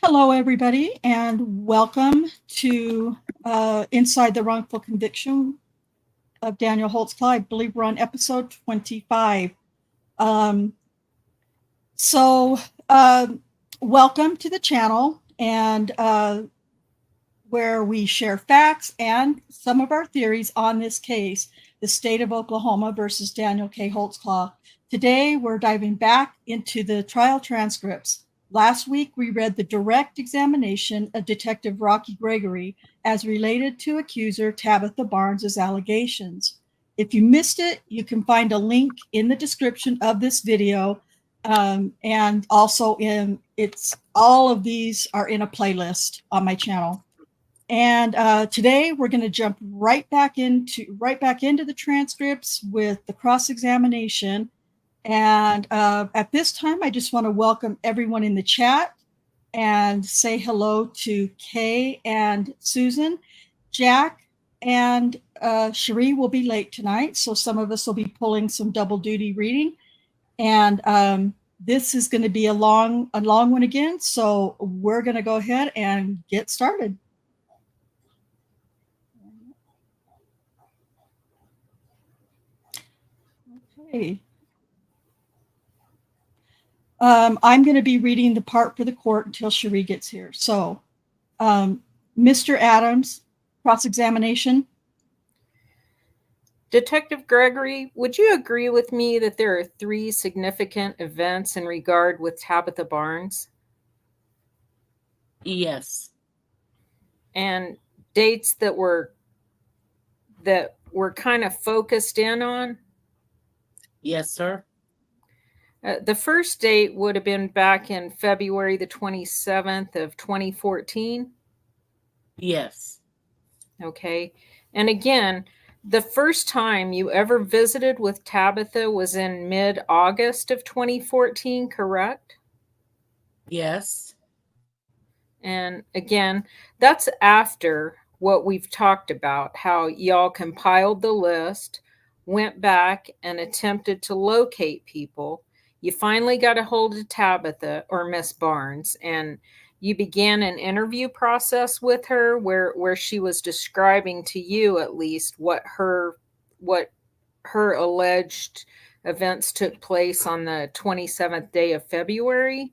Hello, everybody, and welcome to Inside the Wrongful Conviction of Daniel Holtzclaw. I believe we're on episode 25. Um, so, welcome to the channel, and where we share facts and some of our theories on this case, the state of Oklahoma versus Daniel K. Holtzclaw. Today, we're diving back into the trial transcripts. Last week, we read the direct examination of Detective Rocky Gregory as related to accuser Tabitha Barnes' allegations. If you missed it, you can find a link in the description of this video, and also all of these are in a playlist on my channel. And today we're going to jump right back into the transcripts with the cross-examination. And at this time, I just want to welcome everyone in the chat and say hello to Kay and Susan. Jack and Cherie will be late tonight, so some of us will be pulling some double duty reading. And this is going to be a long one again, so we're going to go ahead and get started. Okay. I'm going to be reading the part for the court until Cherie gets here. So, Mr. Adams, cross-examination. Detective Gregory, would you agree with me that there are 3 significant events in regard with Tabitha Barnes? Yes. And dates that we're kind of focused in on? Yes, sir. The first date would have been back in February the 27th of 2014? Yes. Okay. And again, the first time you ever visited with Tabitha was in mid-August of 2014, correct? Yes. And again, that's after what we've talked about, how y'all compiled the list, went back and attempted to locate people. You finally got a hold of Tabitha or Miss Barnes, and you began an interview process with her where she was describing to you at least what her alleged events took place on the 27th day of February.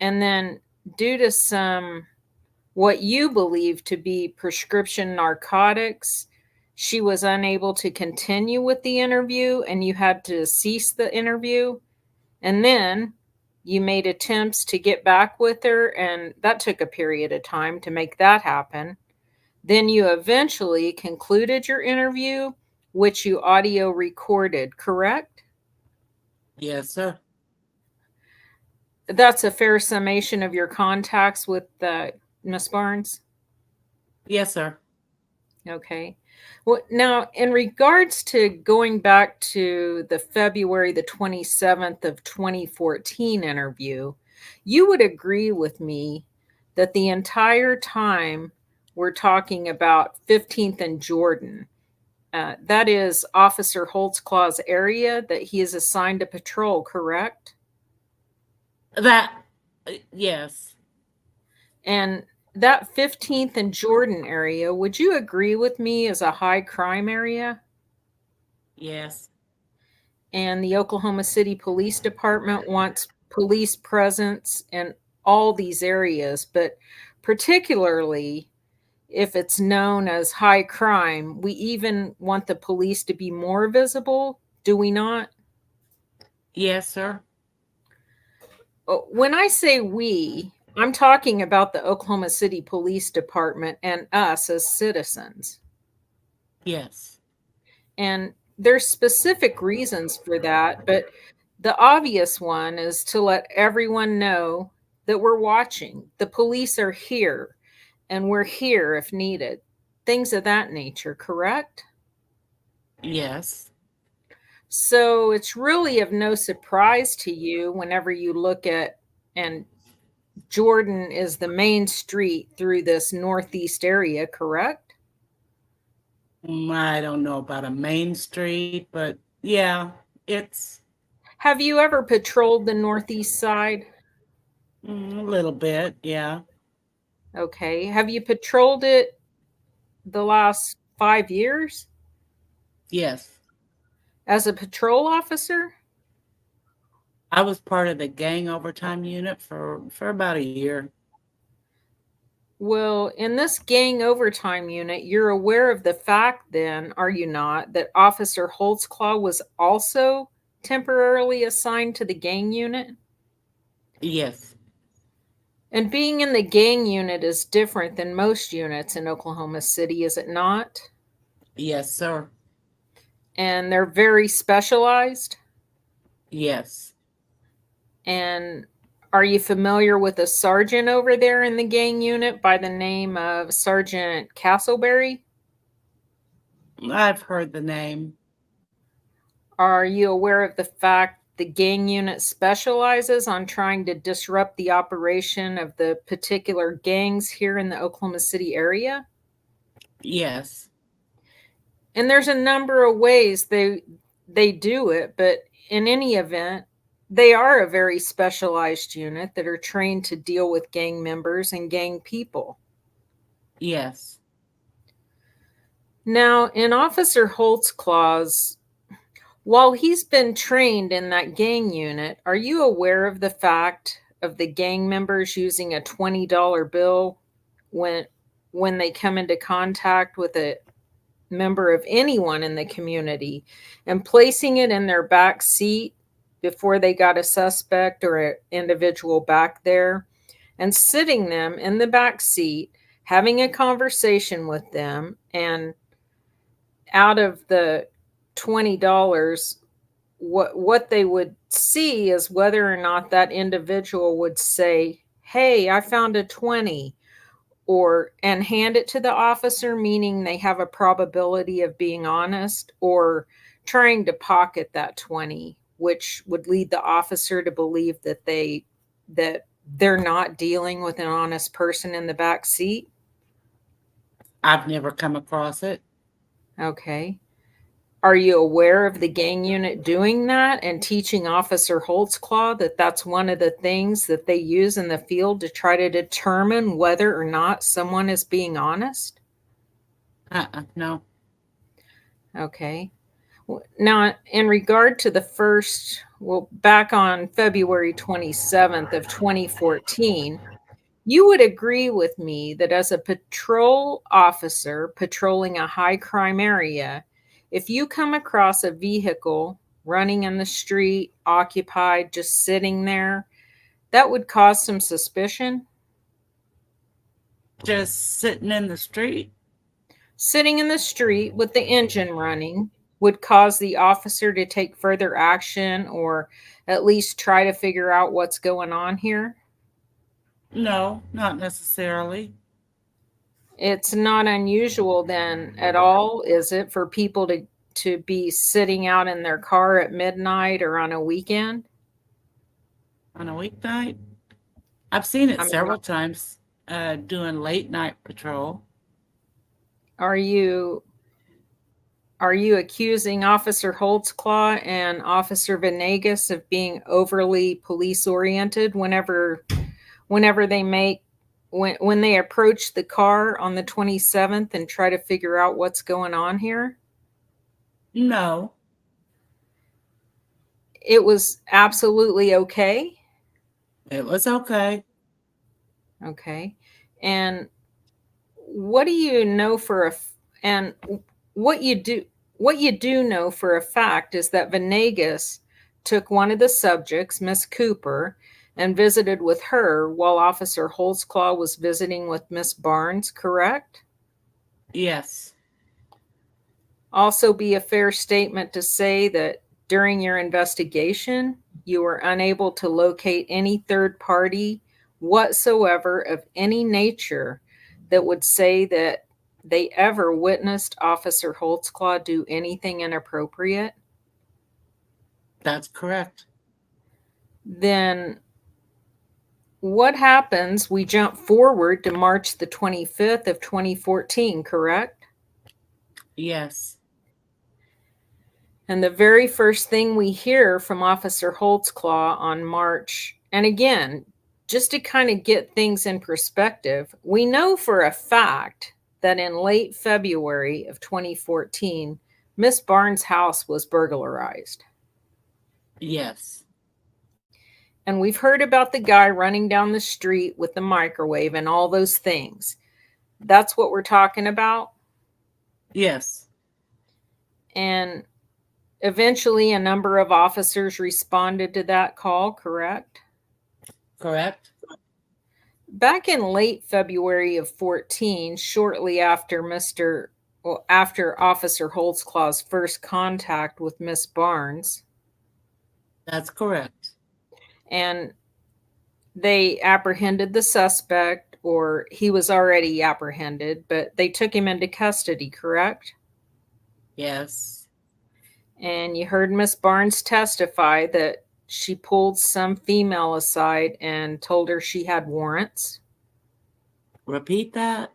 And then due to some what you believe to be prescription narcotics, she was unable to continue with the interview and you had to cease the interview. And then you made attempts to get back with her, and that took a period of time to make that happen. Then you eventually concluded your interview, which you audio recorded, correct? Yes, sir. That's a fair summation of your contacts with Miss Barnes? Yes, sir. Okay. Well, now, in regards to going back to the February the 27th of 2014 interview, you would agree with me that the entire time we're talking about 15th and Jordan, that is Officer Holtzclaw's area that he is assigned to patrol, correct? Yes. And that 15th and Jordan area, would you agree with me, is a high crime area? Yes. And the Oklahoma City Police Department wants police presence in all these areas, but particularly if it's known as high crime, we even want the police to be more visible, do we not? Yes, sir. When I say we, I'm talking about the Oklahoma City Police Department and us as citizens. Yes. And there's specific reasons for that, but the obvious one is to let everyone know that we're watching. The police are here, and we're here if needed. Things of that nature, correct? Yes. So it's really of no surprise to you whenever you look at, and Jordan is the main street through this northeast area, correct? I don't know about a main street, but yeah, it's... Have you ever patrolled the northeast side? A little bit, yeah. Okay. Have you patrolled it the last 5 years Yes. as a patrol officer? I was part of the gang overtime unit for about a year. Well, in this gang overtime unit, you're aware of the fact then, are you not, that Officer Holtzclaw was also temporarily assigned to the gang unit? Yes. And being in the gang unit is different than most units in Oklahoma City, is it not? Yes, sir. And they're very specialized. Yes. And are you familiar with a sergeant over there in the gang unit by the name of Sergeant Castleberry? I've heard the name. Are you aware of the fact the gang unit specializes on trying to disrupt the operation of the particular gangs here in the Oklahoma City area? Yes. And there's a number of ways they do it, but in any event, they are a very specialized unit that are trained to deal with gang members and gang people. Yes. Now, in Officer Holtzclaw's, while he's been trained in that gang unit, are you aware of the fact of the gang members using a $20 bill when they come into contact with a member of anyone in the community and placing it in their back seat before they got a suspect or an individual back there and sitting them in the back seat, having a conversation with them, and out of the $20, what they would see is whether or not that individual would say, "Hey, I found a 20," or and hand it to the officer, meaning they have a probability of being honest, or trying to pocket that 20, which would lead the officer to believe that they're not dealing with an honest person in the back seat. I've never come across it. Okay. Are you aware of the gang unit doing that and teaching Officer Holtzclaw that that's one of the things that they use in the field to try to determine whether or not someone is being honest? No. Okay. Now, in regard to the first, well, back on February 27th of 2014, you would agree with me that as a patrol officer patrolling a high crime area, if you come across a vehicle running in the street, occupied, just sitting there, that would cause some suspicion. Just sitting in the street? Sitting in the street with the engine running would cause the officer to take further action or at least try to figure out what's going on here. No, not necessarily. It's not unusual then at all, is it, for people to be sitting out in their car at midnight or on a weekend? On a weeknight? I've seen it I mean, several times doing late night patrol. are you accusing Officer Holtzclaw and Officer Venegas of being overly police oriented whenever they make when they approach the car on the 27th and try to figure out what's going on here? No. It was absolutely okay. It was okay. Okay. And what do you know for a and what you do know for a fact is that Venegas took one of the subjects, Miss Cooper, and visited with her while Officer Holtzclaw was visiting with Miss Barnes, correct? Yes. Also be a fair statement to say that during your investigation, you were unable to locate any third party whatsoever of any nature that would say that they ever witnessed Officer Holtzclaw do anything inappropriate. That's correct. Then what happens? We jump forward to March the 25th of 2014, correct? Yes. And the very first thing we hear from Officer Holtzclaw on March, and again, just to kind of get things in perspective, we know for a fact that in late February of 2014, Miss Barnes' house was burglarized. Yes. And we've heard about the guy running down the street with the microwave and all those things. That's what we're talking about. Yes. And eventually a number of officers responded to that call, correct? Correct. Back in late February of 14, shortly after after Officer Holtzclaw's first contact with Miss Barnes, That's correct. and they apprehended the suspect, or he was already apprehended, but they took him into custody, correct? Yes. And you heard Miss Barnes testify that she pulled some female aside and told her she had warrants. Repeat that.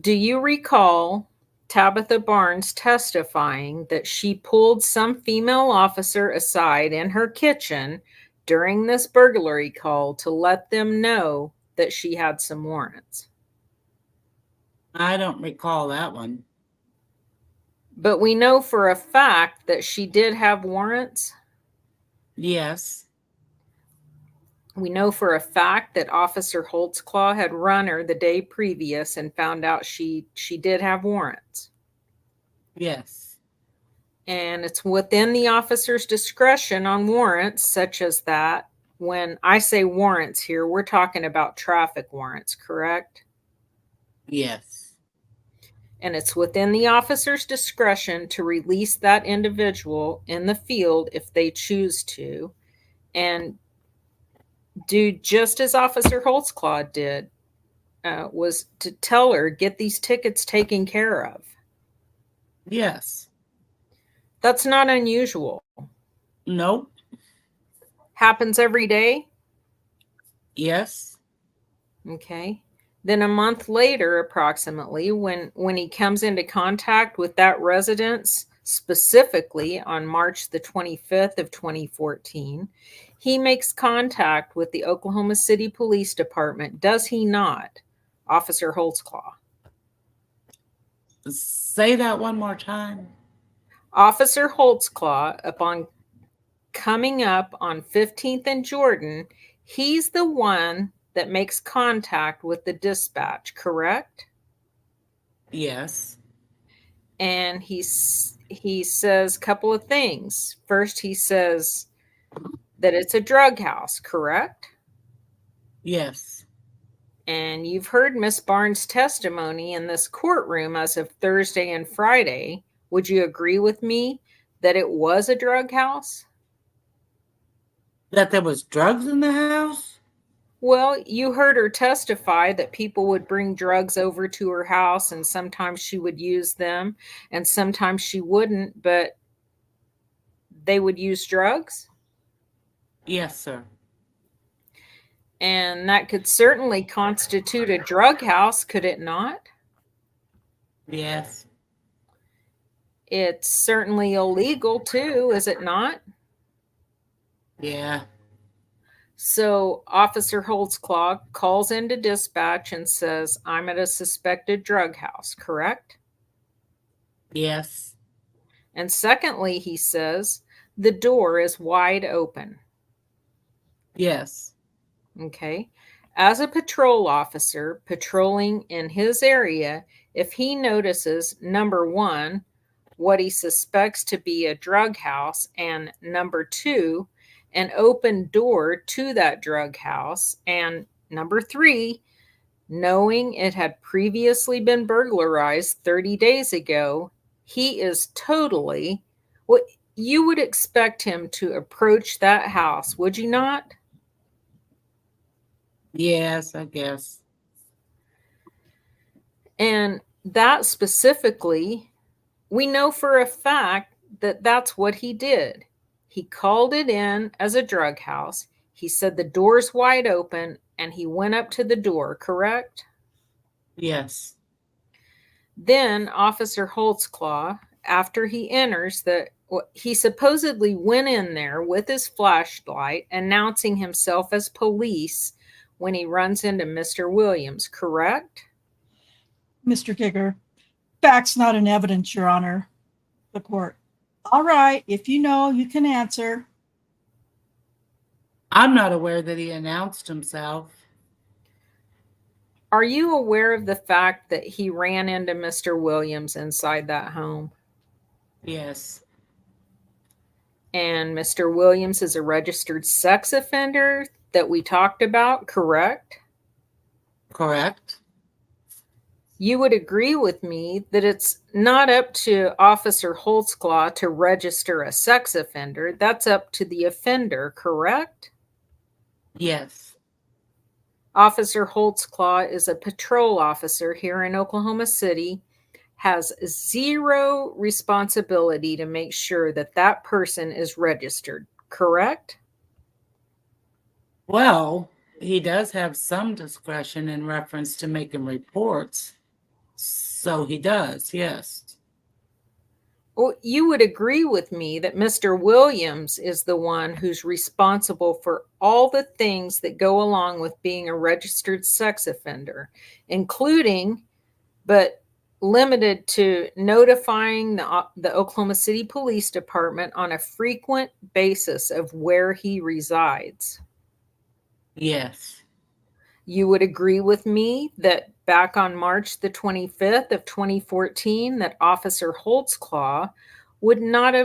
Do you recall Tabitha Barnes testifying that she pulled some female officer aside in her kitchen during this burglary call to let them know that she had some warrants? I don't recall that one. But we know for a fact that she did have warrants. Yes. We know for a fact that Officer Holtzclaw had run her the day previous and found out she did have warrants. Yes. And it's within the officer's discretion on warrants such as that. When I say warrants here, we're talking about traffic warrants, correct? Yes. And it's within the officer's discretion to release that individual in the field if they choose to, and do just as Officer Holtzclaw did, was to tell her, get these tickets taken care of. Yes. That's not unusual. Nope. Happens every day. Yes. Okay. Then a month later, approximately, when he comes into contact with that residence, specifically on March the 25th of 2014, he makes contact with the Oklahoma City Police Department, does he not, Officer Holtzclaw? Say that one more time. Officer Holtzclaw, upon coming up on 15th and Jordan, he's the one that makes contact with the dispatch, correct? Yes. And he says a couple of things. First, he says that it's a drug house, correct? Yes. And you've heard Miss Barnes' testimony in this courtroom as of Thursday and Friday. Would you agree with me that it was a drug house? That there was drugs in the house? Well, you heard her testify that people would bring drugs over to her house, and sometimes she would use them and sometimes she wouldn't, but they would use drugs. Yes, sir. And that could certainly constitute a drug house, could it not? Yes. It's certainly illegal too, is it not? Yeah. So Officer Holtzclaw calls into dispatch and says, I'm at a suspected drug house, correct? Yes. And secondly, he says, the door is wide open. Yes. Okay. As a patrol officer patrolling in his area, if he notices, number one, what he suspects to be a drug house, and number two, an open door to that drug house, and number three, knowing it had previously been burglarized 30 days ago, he is totally what you would expect him to approach that house, would you not? Yes, I guess. And that specifically, we know for a fact that that's what he did. He called it in as a drug house. He said the door's wide open and he went up to the door, correct? Yes. Then Officer Holtzclaw, after he enters he supposedly went in there with his flashlight, announcing himself as police when he runs into Mr. Williams, correct? Mr. Giger, facts not in evidence, Your Honor. The court. All right, if you know, you can answer. I'm not aware that he announced himself. Are you aware of the fact that he ran into Mr. Williams inside that home? Yes. And Mr. Williams is a registered sex offender that we talked about, correct? Correct. You would agree with me that it's not up to Officer Holtzclaw to register a sex offender. That's up to the offender, correct? Yes. Officer Holtzclaw is a patrol officer here in Oklahoma City, has zero responsibility to make sure that that person is registered, correct? Well, he does have some discretion in reference to making reports. So he does, yes. Well, you would agree with me that Mr. Williams is the one who's responsible for all the things that go along with being a registered sex offender, including, but limited to, notifying the Oklahoma City Police Department on a frequent basis of where he resides. Yes. You would agree with me that back on March the 25th of 2014, that Officer Holtzclaw would not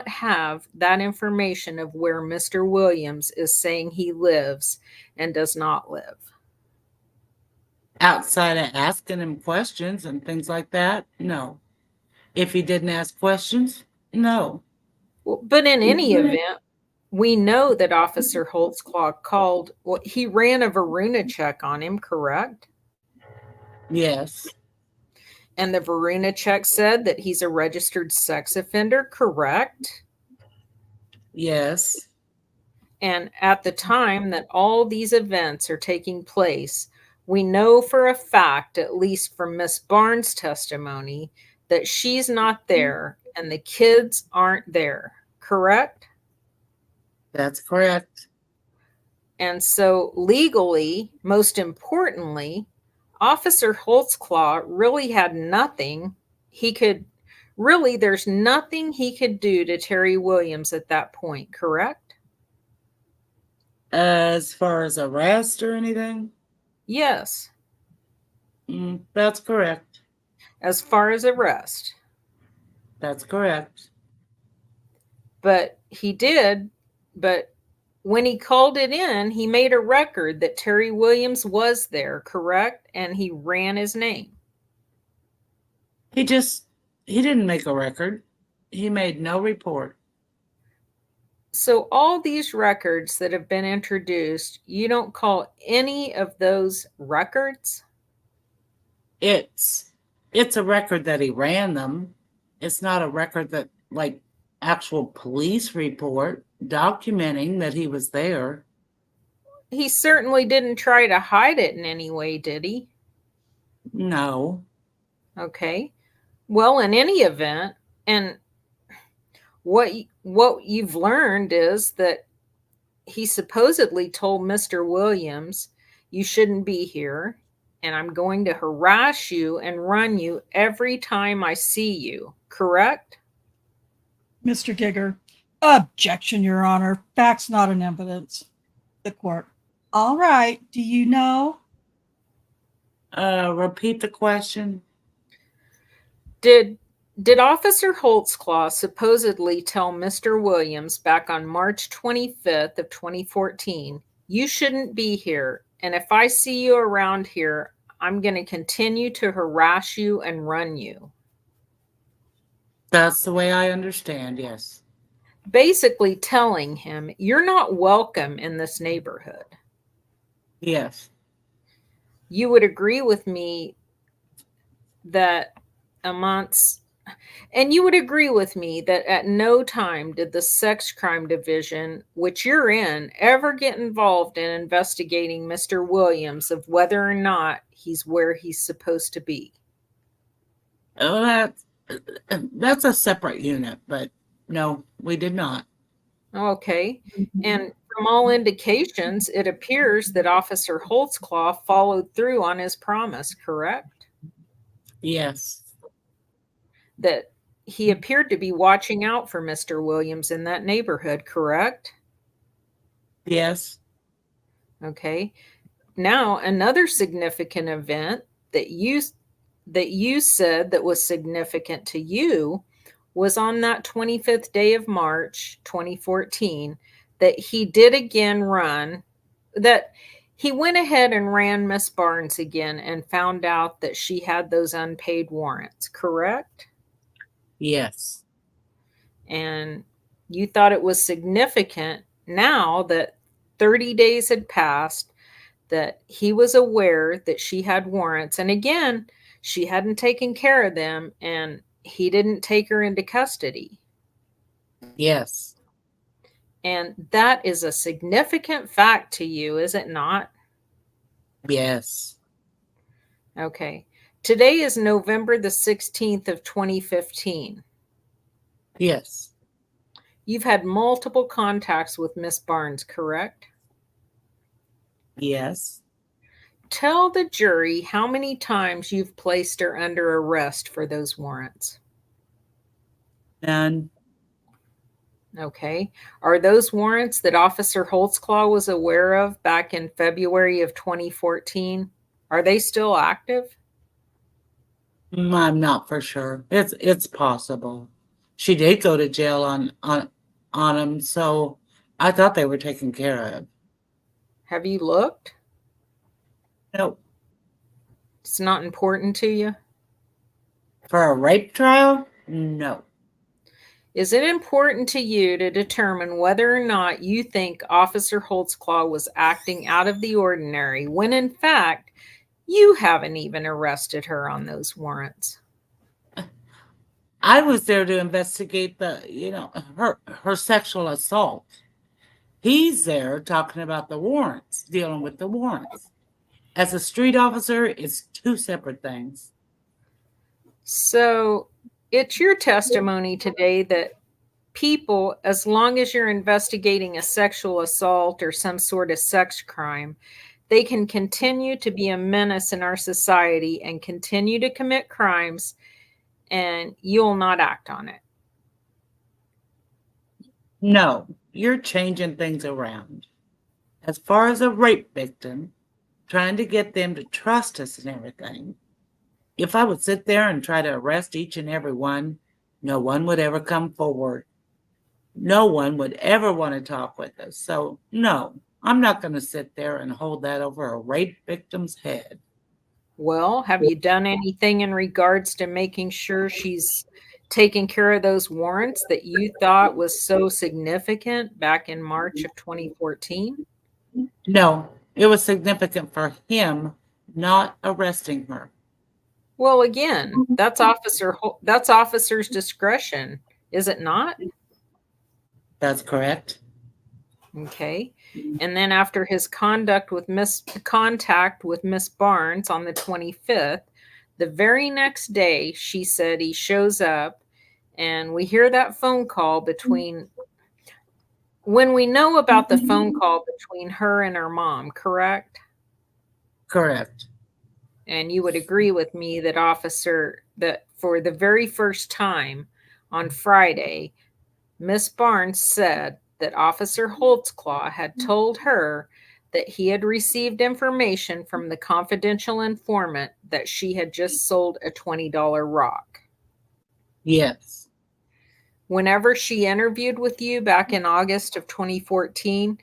have that information of where Mr. Williams is saying he lives and does not live. Outside of asking him questions and things like that, no. If he didn't ask questions, no. Well, but in any event, we know that Officer Holtzclaw called, well, he ran a Varuna check on him, correct? Yes. And the Varuna check said that he's a registered sex offender, correct? Yes. And at the time that all these events are taking place, we know for a fact, at least from Miss Barnes' testimony, that she's not there and the kids aren't there, correct? That's correct. And so legally, most importantly, Officer Holtzclaw really had nothing there's nothing he could do to Terry Williams at that point, correct? As far as arrest or anything? Yes. That's correct. As far as arrest. That's correct. But when he called it in, he made a record that Terry Williams was there, correct? And he ran his name. He didn't make a record. He made no report. So all these records that have been introduced, you don't call any of those records? It's a record that he ran them. It's not a record that, like, actual police report documenting that he was there. He certainly didn't try to hide it in any way, did he? No. Okay. Well, in any event, and what you've learned is that he supposedly told Mr. Williams, you shouldn't be here, and I'm going to harass you and run you every time I see you, correct? Mr. Giger, objection, Your Honor. Facts not in evidence. The court. All right, do you know? Repeat the question. Did Officer Holtzclaw supposedly tell Mr. Williams back on March 25th of 2014, you shouldn't be here, and if I see you around here, I'm going to continue to harass you and run you? That's the way I understand, yes. Basically telling him, you're not welcome in this neighborhood. Yes. You would agree with me that you would agree with me that at no time did the sex crime division, which you're in, ever get involved in investigating Mr. Williams of whether or not he's where he's supposed to be. Oh, That's a separate unit, but no, we did not. Okay. And from all indications, it appears that Officer Holtzclaw followed through on his promise, correct? Yes. That he appeared to be watching out for Mr. Williams in that neighborhood, correct? Yes. Okay. Now, another significant event that you said that was significant to you was on that 25th day of March 2014 that he did again run, that he went ahead and ran Miss Barnes again and found out that she had those unpaid warrants, correct? Yes. And you thought it was significant now that 30 days had passed that he was aware that she had warrants. And again, she hadn't taken care of them and he didn't take her into custody. Yes. And that is a significant fact to you, is it not? Yes. Okay. Today is November the 16th of 2015. Yes. You've had multiple contacts with Miss Barnes, correct? Yes. Tell the jury how many times you've placed her under arrest for those warrants. None. Okay. Are those warrants that Officer Holtzclaw was aware of back in February of 2014? Are they still active? I'm not for sure. It's possible. She did go to jail on him, so I thought they were taken care of. Have you looked? No. It's not important to you? For a rape trial? No. Is it important to you to determine whether or not you think Officer Holtzclaw was acting out of the ordinary when in fact you haven't even arrested her on those warrants? I was there to investigate her sexual assault. He's there talking about the warrants, dealing with the warrants. As a street officer, it's two separate things. So it's your testimony today that people, as long as you're investigating a sexual assault or some sort of sex crime, they can continue to be a menace in our society and continue to commit crimes, and you'll not act on it. No, you're changing things around. As far as a rape victim, trying to get them to trust us and everything, if I would sit there and try to arrest each and every one, no one would ever come forward. No one would ever want to talk with us. So, no, I'm not going to sit there and hold that over a rape victim's head. Well, have you done anything in regards to making sure she's taking care of those warrants that you thought was so significant back in March of 2014? No, it was significant for him not arresting her. Well, again, that's officer's discretion, is it not? That's correct. Okay. And then after his contact with Miss Barnes on the 25th, the very next day, she said he shows up, and we hear that phone call between, when we know about the phone call between her and her mom, correct? Correct. And you would agree with me that for the very first time on Friday, Miss Barnes said that Officer Holtzclaw had told her that he had received information from the confidential informant that she had just sold a $20 rock. Yes. Whenever she interviewed with you back in August of 2014,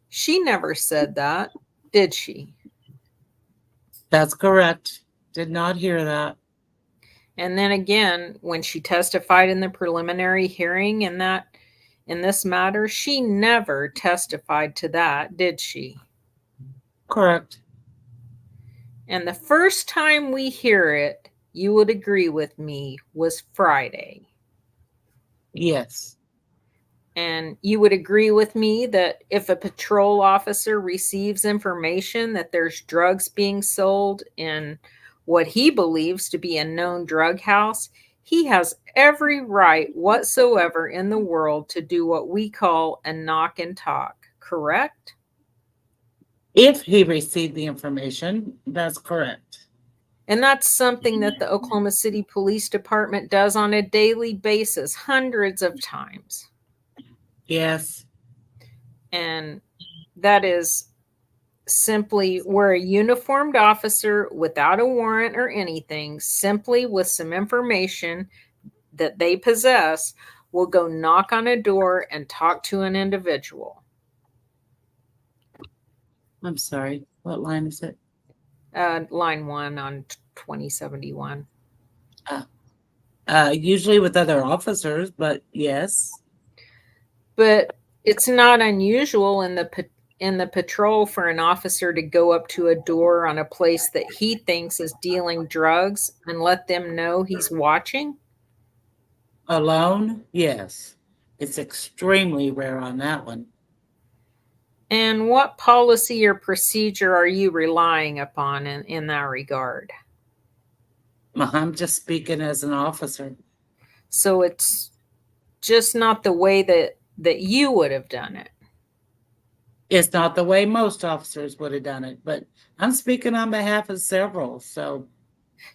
she never said that, did she? That's correct. Did not hear that. And then again, when she testified in the preliminary hearing in this matter, she never testified to that, did she? Correct. And the first time we hear it, you would agree with me, was Friday. Yes. And you would agree with me that if a patrol officer receives information that there's drugs being sold in what he believes to be a known drug house, He has every right whatsoever in the world to do what we call a knock and talk, correct? If he received the information, that's correct. And that's something that the Oklahoma City Police Department does on a daily basis, hundreds of times. Yes. And that is simply where a uniformed officer without a warrant or anything, simply with some information that they possess, will go knock on a door and talk to an individual. I'm sorry. What line is it? Line 1 on 2071. Usually with other officers, but yes. But it's not unusual in the patrol for an officer to go up to a door on a place that he thinks is dealing drugs and let them know he's watching. Alone? Yes. It's extremely rare on that one. And what policy or procedure are you relying upon in that regard? I'm just speaking as an officer. So it's just not the way that you would have done it. It's not the way most officers would have done it, but I'm speaking on behalf of several. So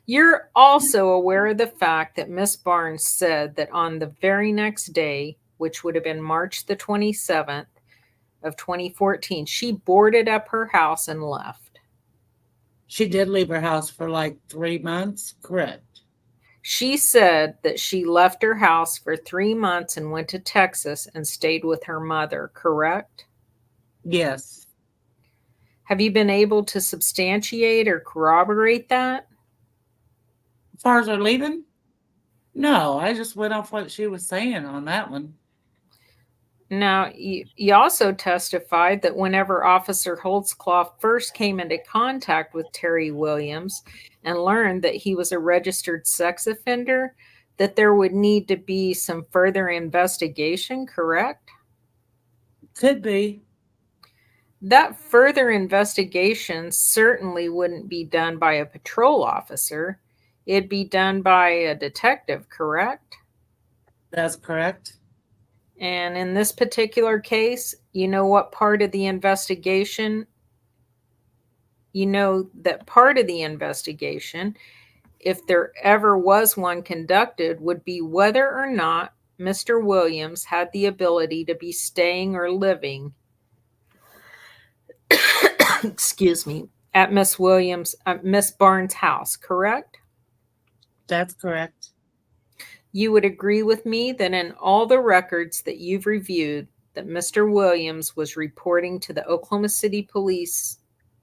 You're also aware of the fact that Miss Barnes said that on the very next day, which would have been March the 27th of 2014, she boarded up her house and left. she did leave her house for like 3 months, correct? She said that she left her house for 3 months and went to Texas and stayed with her mother, correct? Yes. Have you been able to substantiate or corroborate that? As far as her leaving? No, I just went off what she was saying on that one. Now, you also testified that whenever Officer Holtzclaw first came into contact with Terry Williams and learned that he was a registered sex offender, that there would need to be some further investigation, correct? Could be. That further investigation certainly wouldn't be done by a patrol officer. It'd be done by a detective, correct? That's correct. And in this particular case, you know what part of the investigation? You know that part of the investigation, if there ever was one conducted, would be whether or not Mr. Williams had the ability to be staying or living, excuse me, at Miss Barnes' house, correct? That's correct. You would agree with me that in all the records that you've reviewed, that Mr. Williams was reporting to the Oklahoma City police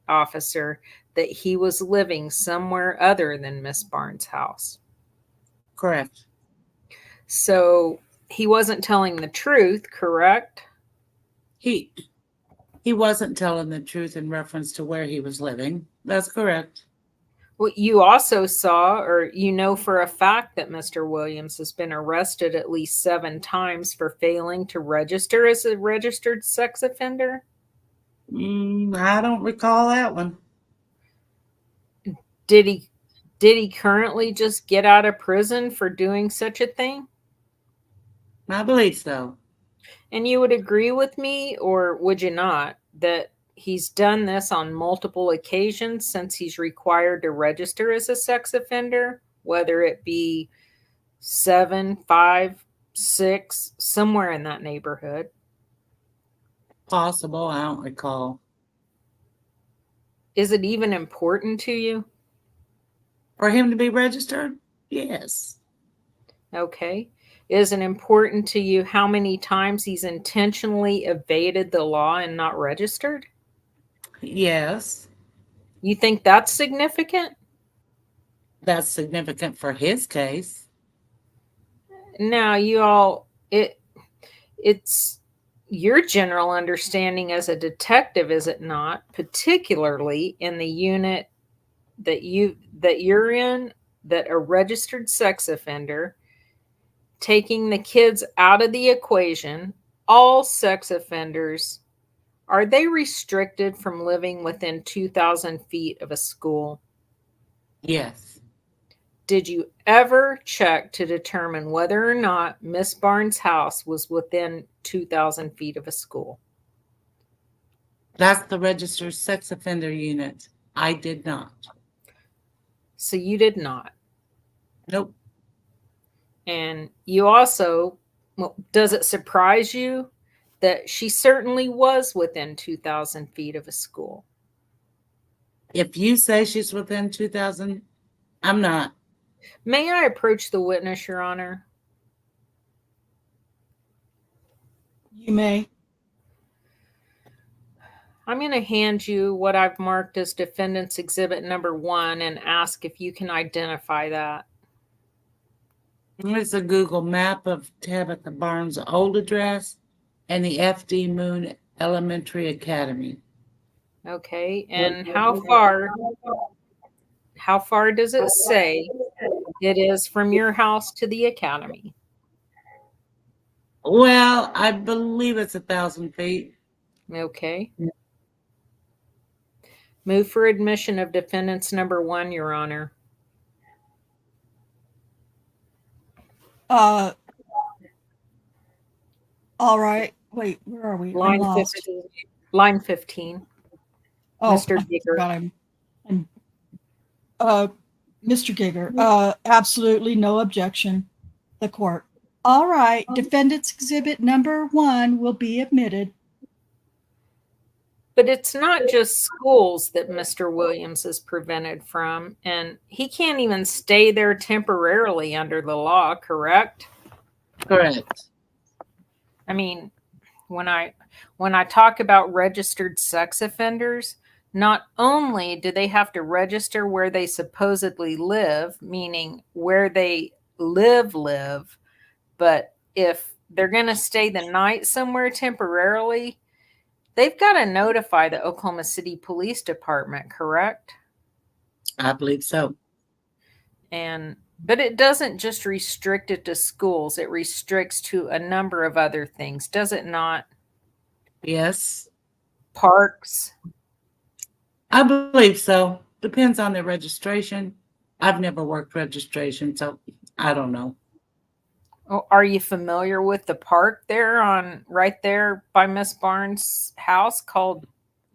officer that he was living somewhere other than Miss Barnes' house. Correct. So he wasn't telling the truth, correct? He wasn't telling the truth in reference to where he was living. That's correct. Well, you also saw, or you know for a fact, that Mr. Williams has been arrested at least 7 times for failing to register as a registered sex offender. I don't recall that one. Did he currently just get out of prison for doing such a thing? I believe so. And you would agree with me, or would you not, that he's done this on multiple occasions since he's required to register as a sex offender, whether it be 7, 5, 6, somewhere in that neighborhood? Possible. I don't recall. Is it even important to you? For him to be registered? Yes. Okay. Is it important to you how many times he's intentionally evaded the law and not registered? Yes. You think that's significant? That's significant for his case. Now, it's your general understanding as a detective, is it not? Particularly in the unit that you're in, that a registered sex offender, taking the kids out of the equation, all sex offenders, are they restricted from living within 2,000 feet of a school? Yes. Did you ever check to determine whether or not Miss Barnes' house was within 2,000 feet of a school? That's the registered sex offender unit. I did not. So you did not. Nope. And you also, well, does it surprise you that she certainly was within 2,000 feet of a school? If you say she's within 2,000, I'm not. May I approach the witness, Your Honor? You may. I'm going to hand you what I've marked as defendant's exhibit number 1 and ask if you can identify that. It's a Google map of Tabitha Barnes' old address and the FD Moon Elementary Academy. Okay, and how far does it say it is from your house to the academy? Well, I believe it's 1,000 feet. Okay. Move for admission of defendant's number 1, Your Honor. All right. Wait, where are we? I'm Line lost. 15. Line 15. Oh, Mr. I Giger. forgot Mr. Giger, absolutely no objection. The court. All right. Defendant's exhibit number 1 will be admitted. But it's not just schools that Mr. Williams is prevented from, and he can't even stay there temporarily under the law, correct? Correct. I mean, when I talk about registered sex offenders, not only do they have to register where they supposedly live, meaning where they live, but if they're going to stay the night somewhere temporarily, they've got to notify the Oklahoma City Police Department, correct? I believe so. But it doesn't just restrict it to schools. It restricts to a number of other things, does it not? Yes. Parks. I believe so. Depends on the registration. I've never worked registration, so I don't know. Oh, are you familiar with the park there right there by Miss Barnes' house called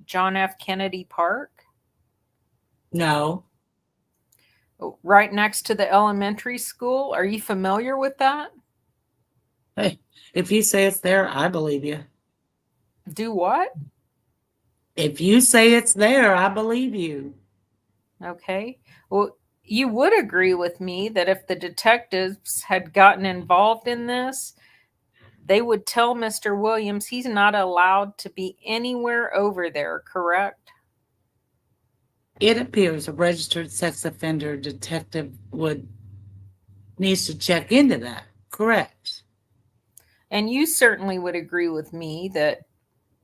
John F. Kennedy Park? No. Right next to the elementary school. Are you familiar with that? Hey, if you say it's there, I believe you. Do what? If you say it's there, I believe you. Okay. Well, you would agree with me that if the detectives had gotten involved in this, they would tell Mr. Williams he's not allowed to be anywhere over there, correct? It appears a registered sex offender detective needs to check into that. Correct. And you certainly would agree with me that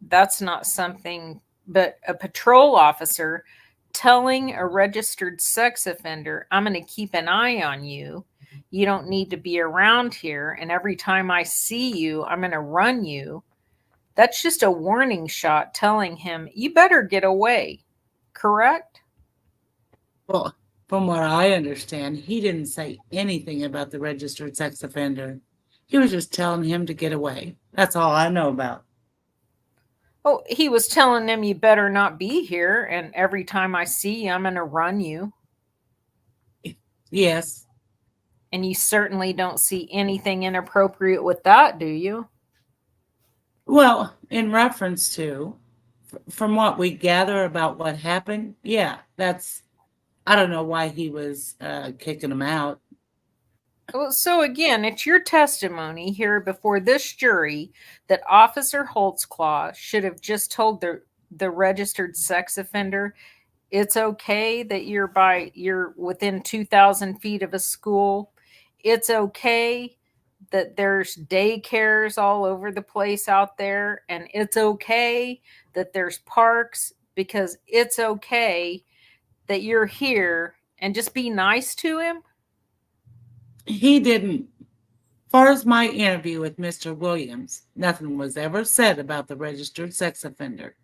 that's not something, but a patrol officer telling a registered sex offender, I'm going to keep an eye on you. You don't need to be around here. And every time I see you, I'm going to run you. That's just a warning shot telling him, you better get away. Correct? Well, from what I understand, he didn't say anything about the registered sex offender. He was just telling him to get away. That's all I know about. Oh, he was telling them you better not be here. And every time I see you, I'm going to run you. Yes. And you certainly don't see anything inappropriate with that, do you? Well, in reference to, from what we gather about what happened, yeah, I don't know why he was kicking him out. Well, so again, it's your testimony here before this jury that Officer Holtzclaw should have just told the registered sex offender, it's okay that you're within 2,000 feet of a school. It's okay that there's daycares all over the place out there, and it's okay that there's parks, because it's okay that you're here, and just be nice to him. He didn't. As far as my interview with Mr. Williams, nothing was ever said about the registered sex offender.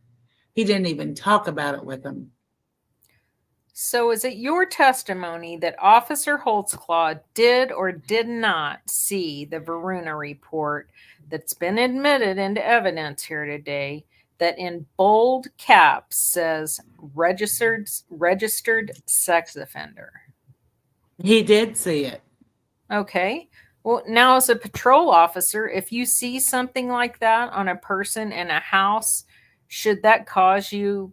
He didn't even talk about it with him. So is it your testimony that Officer Holtzclaw did or did not see the Varuna report that's been admitted into evidence here today that in bold caps says registered sex offender? He did see it. Okay. Well, now as a patrol officer, if you see something like that on a person in a house, should that cause you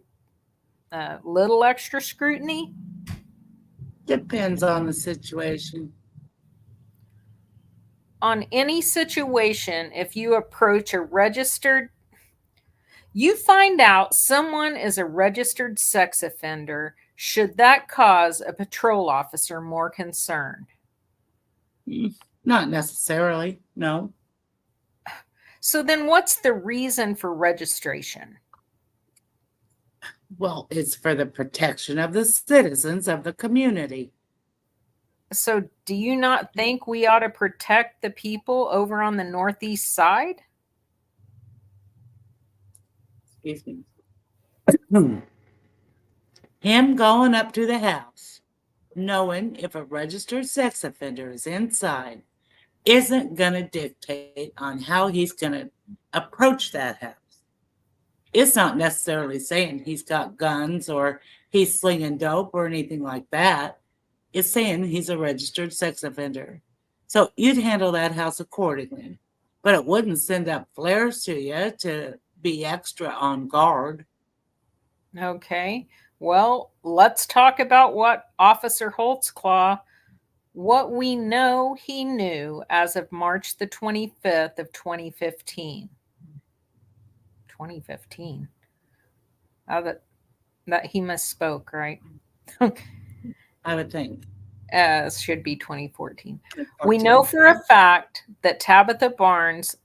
a little extra scrutiny? Depends on the situation. On any situation, if you approach a you find out someone is a registered sex offender, should that cause a patrol officer more concern? Not necessarily, no. So then what's the reason for registration? Well, it's for the protection of the citizens of the community. So do you not think we ought to protect the people over on the northeast side? Excuse me. Him going up to the house, knowing if a registered sex offender is inside, isn't going to dictate on how he's going to approach that house. It's not necessarily saying he's got guns or he's slinging dope or anything like that. It's saying he's a registered sex offender. So you'd handle that house accordingly. But it wouldn't send up flares to you to be extra on guard. Okay. Well, let's talk about what Officer Holtzclaw, what we know he knew as of March the 25th of 2015. 2015. Oh, that he misspoke, right? I would think. Should be 2014. We know for a fact that Tabitha Barnes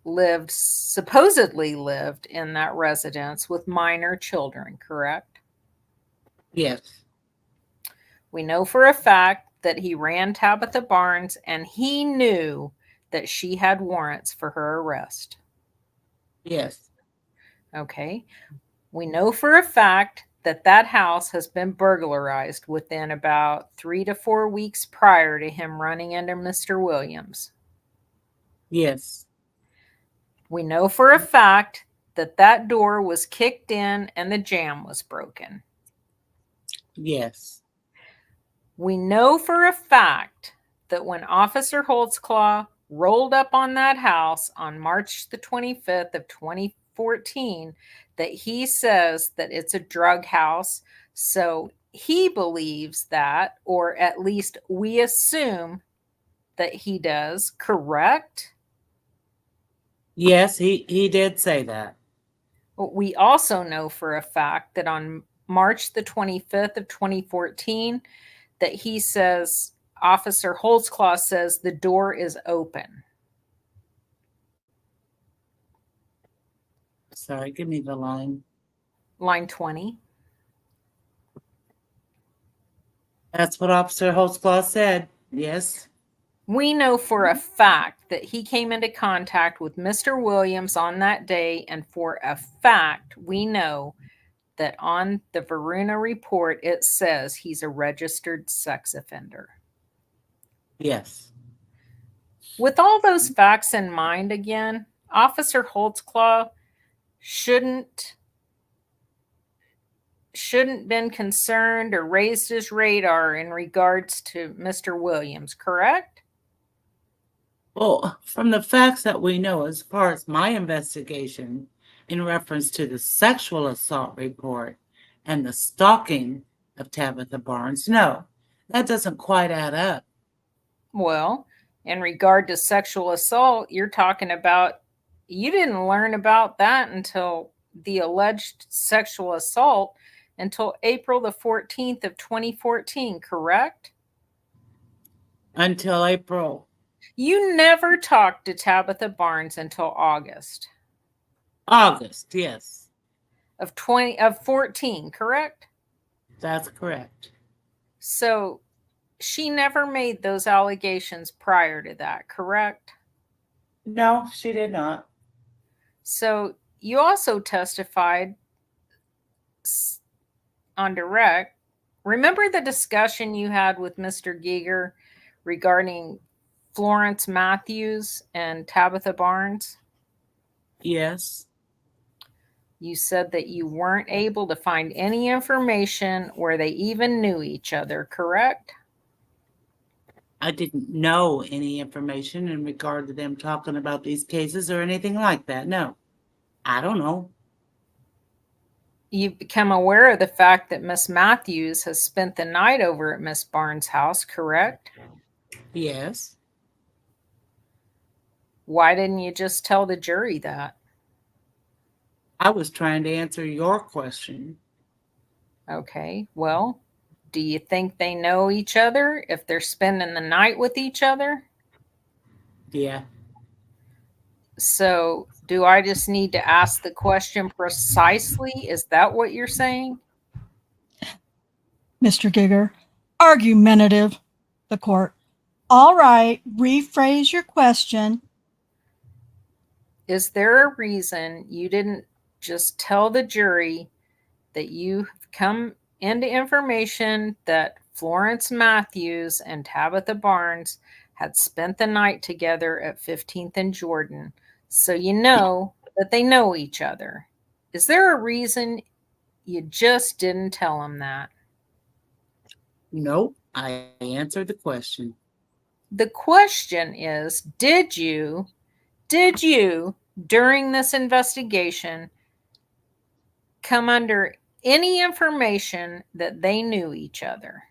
supposedly lived in that residence with minor children, correct? Yes. We know for a fact that he ran Tabitha Barnes and he knew that she had warrants for her arrest. Yes. Okay. We know for a fact that that house has been burglarized within about 3 to 4 weeks prior to him running into Mr. Williams. Yes. We know for a fact that that door was kicked in and the jamb was broken. Yes. We know for a fact that when Officer Holtzclaw rolled up on that house on March the 25th of 2014, that he says that it's a drug house. So he believes that, or at least we assume that he does, correct? Yes, he did say that. We also know for a fact that on March the 25th of 2014, that he says, Officer Holtzclaw says the door is open. Sorry, give me the line. Line 20. That's what Officer Holtzclaw said. Yes. We know for a fact that he came into contact with Mr. Williams on that day, and for a fact, we know that on the Varuna report, it says he's a registered sex offender. Yes. With all those facts in mind, again, Officer Holtzclaw shouldn't been concerned or raised his radar in regards to Mr. Williams, correct? Well, from the facts that we know, as far as my investigation in reference to the sexual assault report and the stalking of Tabitha Barnes, no, that doesn't quite add up. Well, in regard to sexual assault, you're talking about, you didn't learn about that until the alleged sexual assault until April the 14th of 2014, correct? Until April. You never talked to Tabitha Barnes until August. August, yes. Of 14, correct? That's correct. So she never made those allegations prior to that, correct? No, she did not. So you also testified on direct remember the discussion you had with Mr. Giger regarding Florence Matthews and Tabitha Barnes? Yes. You said that you weren't able to find any information where they even knew each other, correct? I didn't know any information in regard to them talking about these cases or anything like that. No. I don't know. You've become aware of the fact that Miss Matthews has spent the night over at Miss Barnes' house, correct? Yes. Why didn't you just tell the jury that? I was trying to answer your question. Okay, well, do you think they know each other if they're spending the night with each other? Yeah. So, do I just need to ask the question precisely? Is that what you're saying? Mr. Giger, argumentative, the court. All right, rephrase your question. Is there a reason you didn't just tell the jury that you have come into information that Florence Matthews and Tabitha Barnes had spent the night together at 15th and Jordan, so you know that they know each other? Is there a reason you just didn't tell them that? Nope. I answered the question. The question is, did you, during this investigation, come under any information that they knew each other?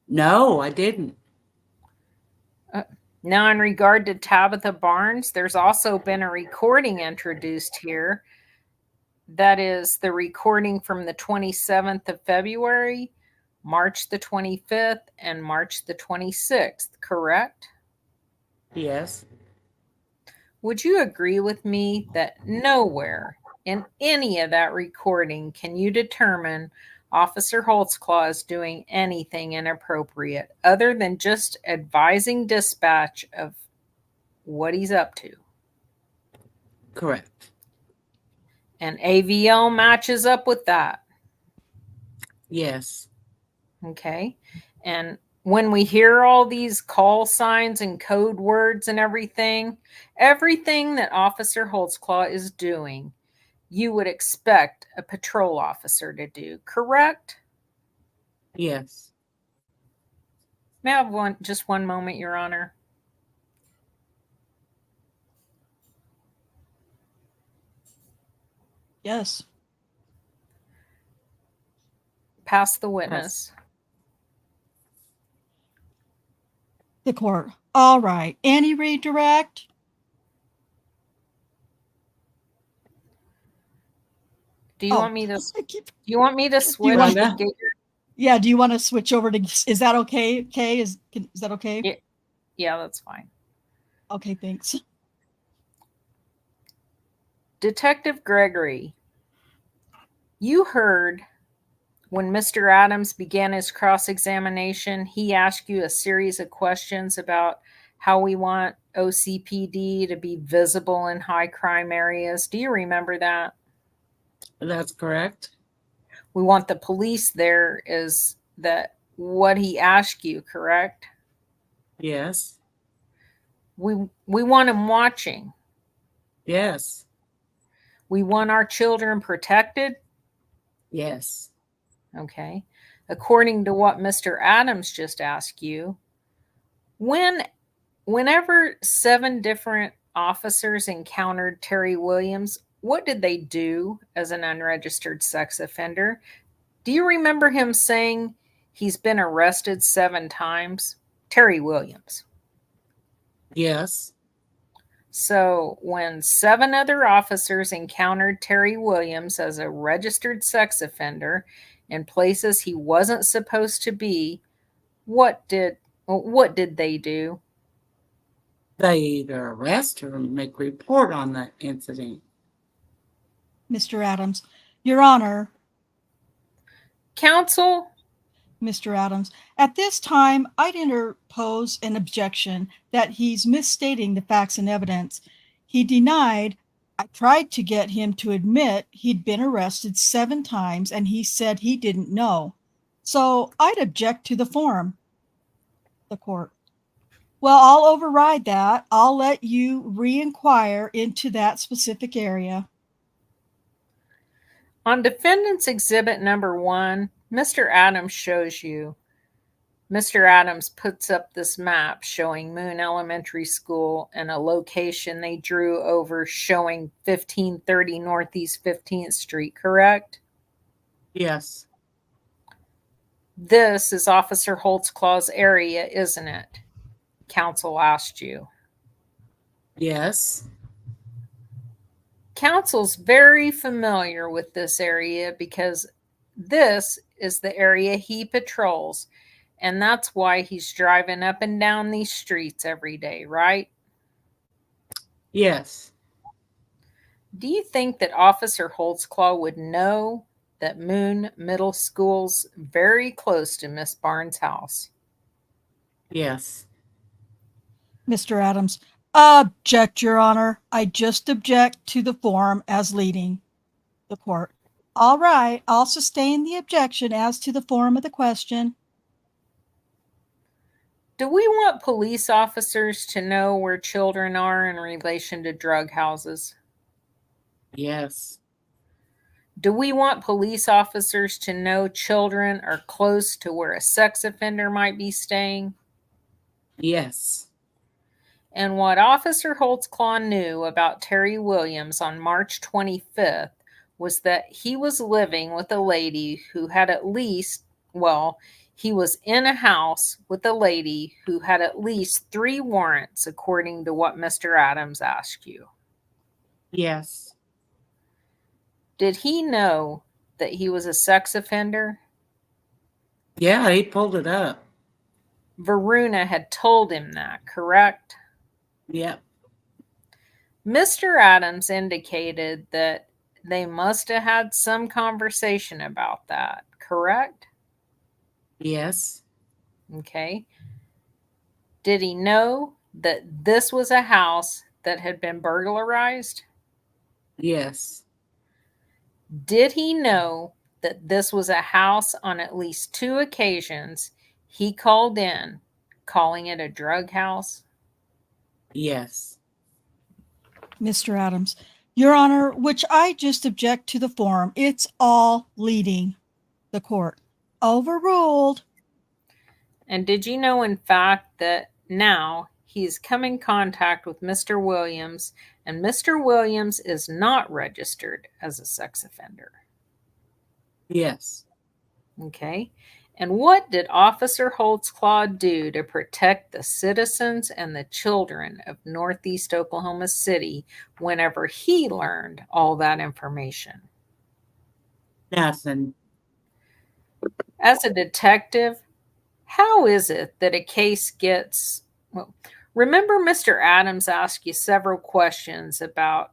No, I didn't. Now, in regard to Tabitha Barnes, there's also been a recording introduced here. That is the recording from the 27th of February, March the 25th, and March the 26th, correct? Yes. Would you agree with me that nowhere in any of that recording can you determine Officer Holtzclaw is doing anything inappropriate other than just advising dispatch of what he's up to? Correct. And AVL matches up with that. Yes. Okay. And when we hear all these call signs and code words and everything that Officer Holtzclaw is doing, you would expect a patrol officer to do, correct? Yes. May I have just one moment, Your Honor? Yes. Pass the witness. The court. All right. Any redirect? Do you want me to? Do you want me to switch? Yeah. Do you want to switch over to? Is that okay? Okay. Is that okay? Yeah, that's fine. Okay. Thanks. Detective Gregory, you heard when Mr. Adams began his cross-examination, he asked you a series of questions about how we want OCPD to be visible in high crime areas. Do you remember that? That's correct. We want the police there, is that what he asked you, correct? Yes. We want them watching. Yes. We want our children protected. Yes. Okay. According to what Mr. Adams just asked you, whenever 7 different officers encountered Terry Williams, what did they do as an unregistered sex offender? Do you remember him saying he's been arrested 7 times? Terry Williams. Yes. So when 7 other officers encountered Terry Williams as a registered sex offender in places he wasn't supposed to be, what did they do? They either arrest or make report on that incident. Mr. Adams, Your Honor. Counsel? Mr. Adams, at this time, I'd interpose an objection that he's misstating the facts and evidence. He denied. I tried to get him to admit he'd been arrested 7 times, and he said he didn't know. So I'd object to the form. The court. Well, I'll override that. I'll let you re-inquire into that specific area. On defendant's exhibit number 1, Mr. Adams shows you. Mr. Adams puts up this map showing Moon Elementary School and a location they drew over showing 1530 Northeast 15th Street, correct? Yes. This is Officer Holtzclaw's area, isn't it? Counsel asked you. Yes. Counsel's very familiar with this area because this is the area he patrols, and that's why he's driving up and down these streets every day, right? Yes. Do you think that Officer Holtzclaw would know that Moon Middle School's very close to Miss Barnes' house? Yes. Mr. Adams. Object, Your Honor. I just object to the form as leading. The court. All right, I'll sustain the objection as to the form of the question. Do we want police officers to know where children are in relation to drug houses? Yes. Do we want police officers to know children are close to where a sex offender might be staying? Yes. And what Officer Holtzclaw knew about Terry Williams on March 25th was that he was living with a lady who had he was in a house with a lady who had at least 3 warrants, according to what Mr. Adams asked you. Yes. Did he know that he was a sex offender? Yeah, he pulled it up. Varuna had told him that, correct? Yep. Mr. Adams indicated that they must have had some conversation about that, correct? Yes. Okay. Did he know that this was a house that had been burglarized? Yes. Did he know that this was a house on at least 2 occasions he called in, calling it a drug house? Yes. Mr. Adams. Your Honor, which I just object to the form. It's all leading. The court. Overruled. And did you know, in fact, that now he's come in contact with Mr. Williams, and Mr. Williams is not registered as a sex offender? Yes. Okay. And what did Officer Holtzclaw do to protect the citizens and the children of Northeast Oklahoma City whenever he learned all that information? Nothing. As a detective, how is it that a case gets, remember Mr. Adams asked you several questions about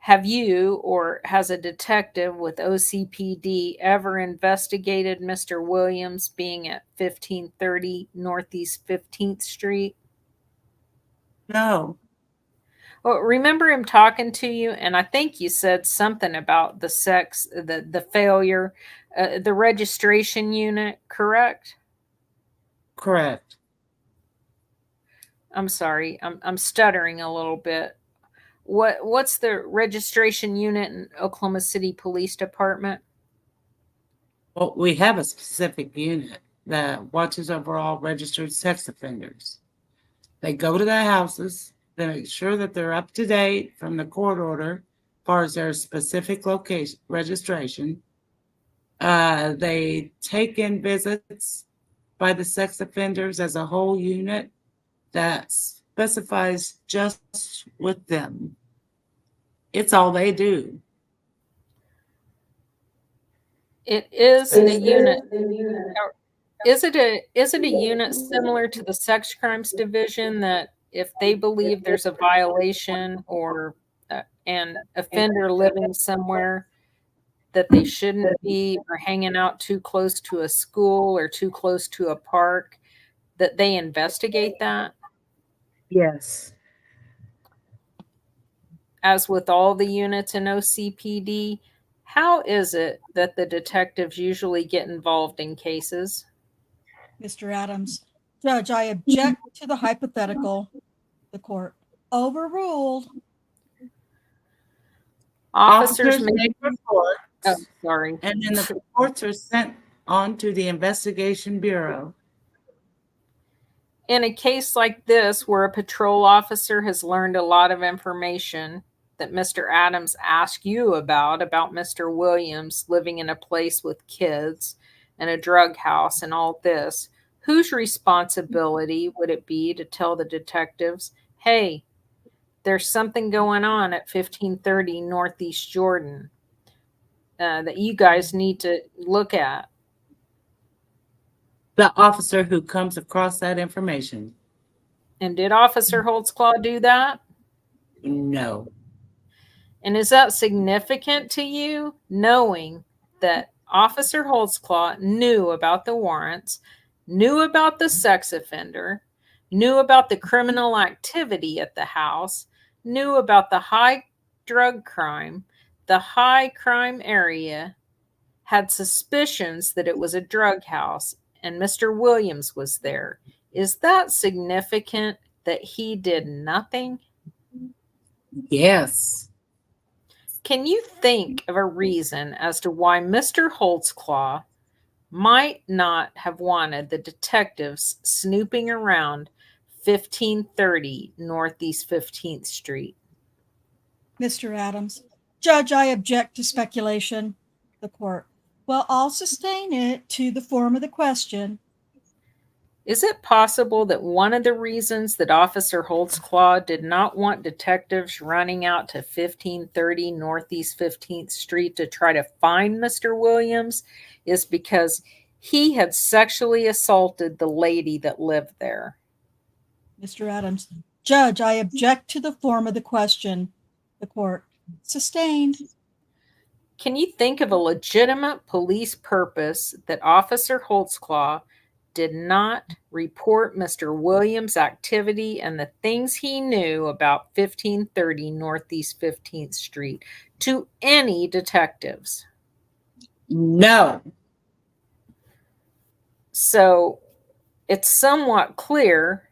have you or has a detective with OCPD ever investigated Mr. Williams being at 1530 Northeast 15th Street? No. Well, remember him talking to you, and I think you said something about the failure, the registration unit, correct? Correct. I'm sorry, I'm stuttering a little bit. What's the registration unit in Oklahoma City Police Department? Well, we have a specific unit that watches over all registered sex offenders. They go to their houses, they make sure that they're up to date from the court order as far as their specific location registration. They take in visits by the sex offenders as a whole unit that specifies just with them. It's all they do. It is a unit. Is it a unit similar to the sex crimes division that if they believe there's a violation or an offender living somewhere that they shouldn't be or hanging out too close to a school or too close to a park, that they investigate that? Yes. As with all the units in OCPD, How is it that the detectives usually get involved in cases? Mr. Adams. Judge, I object to the hypothetical. The court. Overruled. Officers Officers may. make reports, Oh, sorry. and then the reports are sent on to the Investigation Bureau. In a case like this, where a patrol officer has learned a lot of information that Mr. Adams asked you about Mr. Williams living in a place with kids and a drug house and all this, whose responsibility would it be to tell the detectives, hey, there's something going on at 1530 Northeast Jordan that you guys need to look at? The officer who comes across that information. And did Officer Holtzclaw do that? No. And is that significant to you, knowing that Officer Holtzclaw knew about the warrants, knew about the sex offender, knew about the criminal activity at the house, knew about the high drug crime, the high crime area, had suspicions that it was a drug house, and Mr. Williams was there? Is that significant that he did nothing? Yes. Can you think of a reason as to why Mr. Holtzclaw might not have wanted the detectives snooping around 1530 Northeast 15th Street? Mr. Adams. Judge, I object to speculation. The court. Well, I'll sustain it to the form of the question. Is it possible that one of the reasons that Officer Holtzclaw did not want detectives running out to 1530 Northeast 15th Street to try to find Mr. Williams is because he had sexually assaulted the lady that lived there? Mr. Adams. Judge, I object to the form of the question. The court. Sustained. Can you think of a legitimate police purpose that Officer Holtzclaw did not report Mr. Williams' activity and the things he knew about 1530 Northeast 15th Street to any detectives? No. So it's somewhat clear.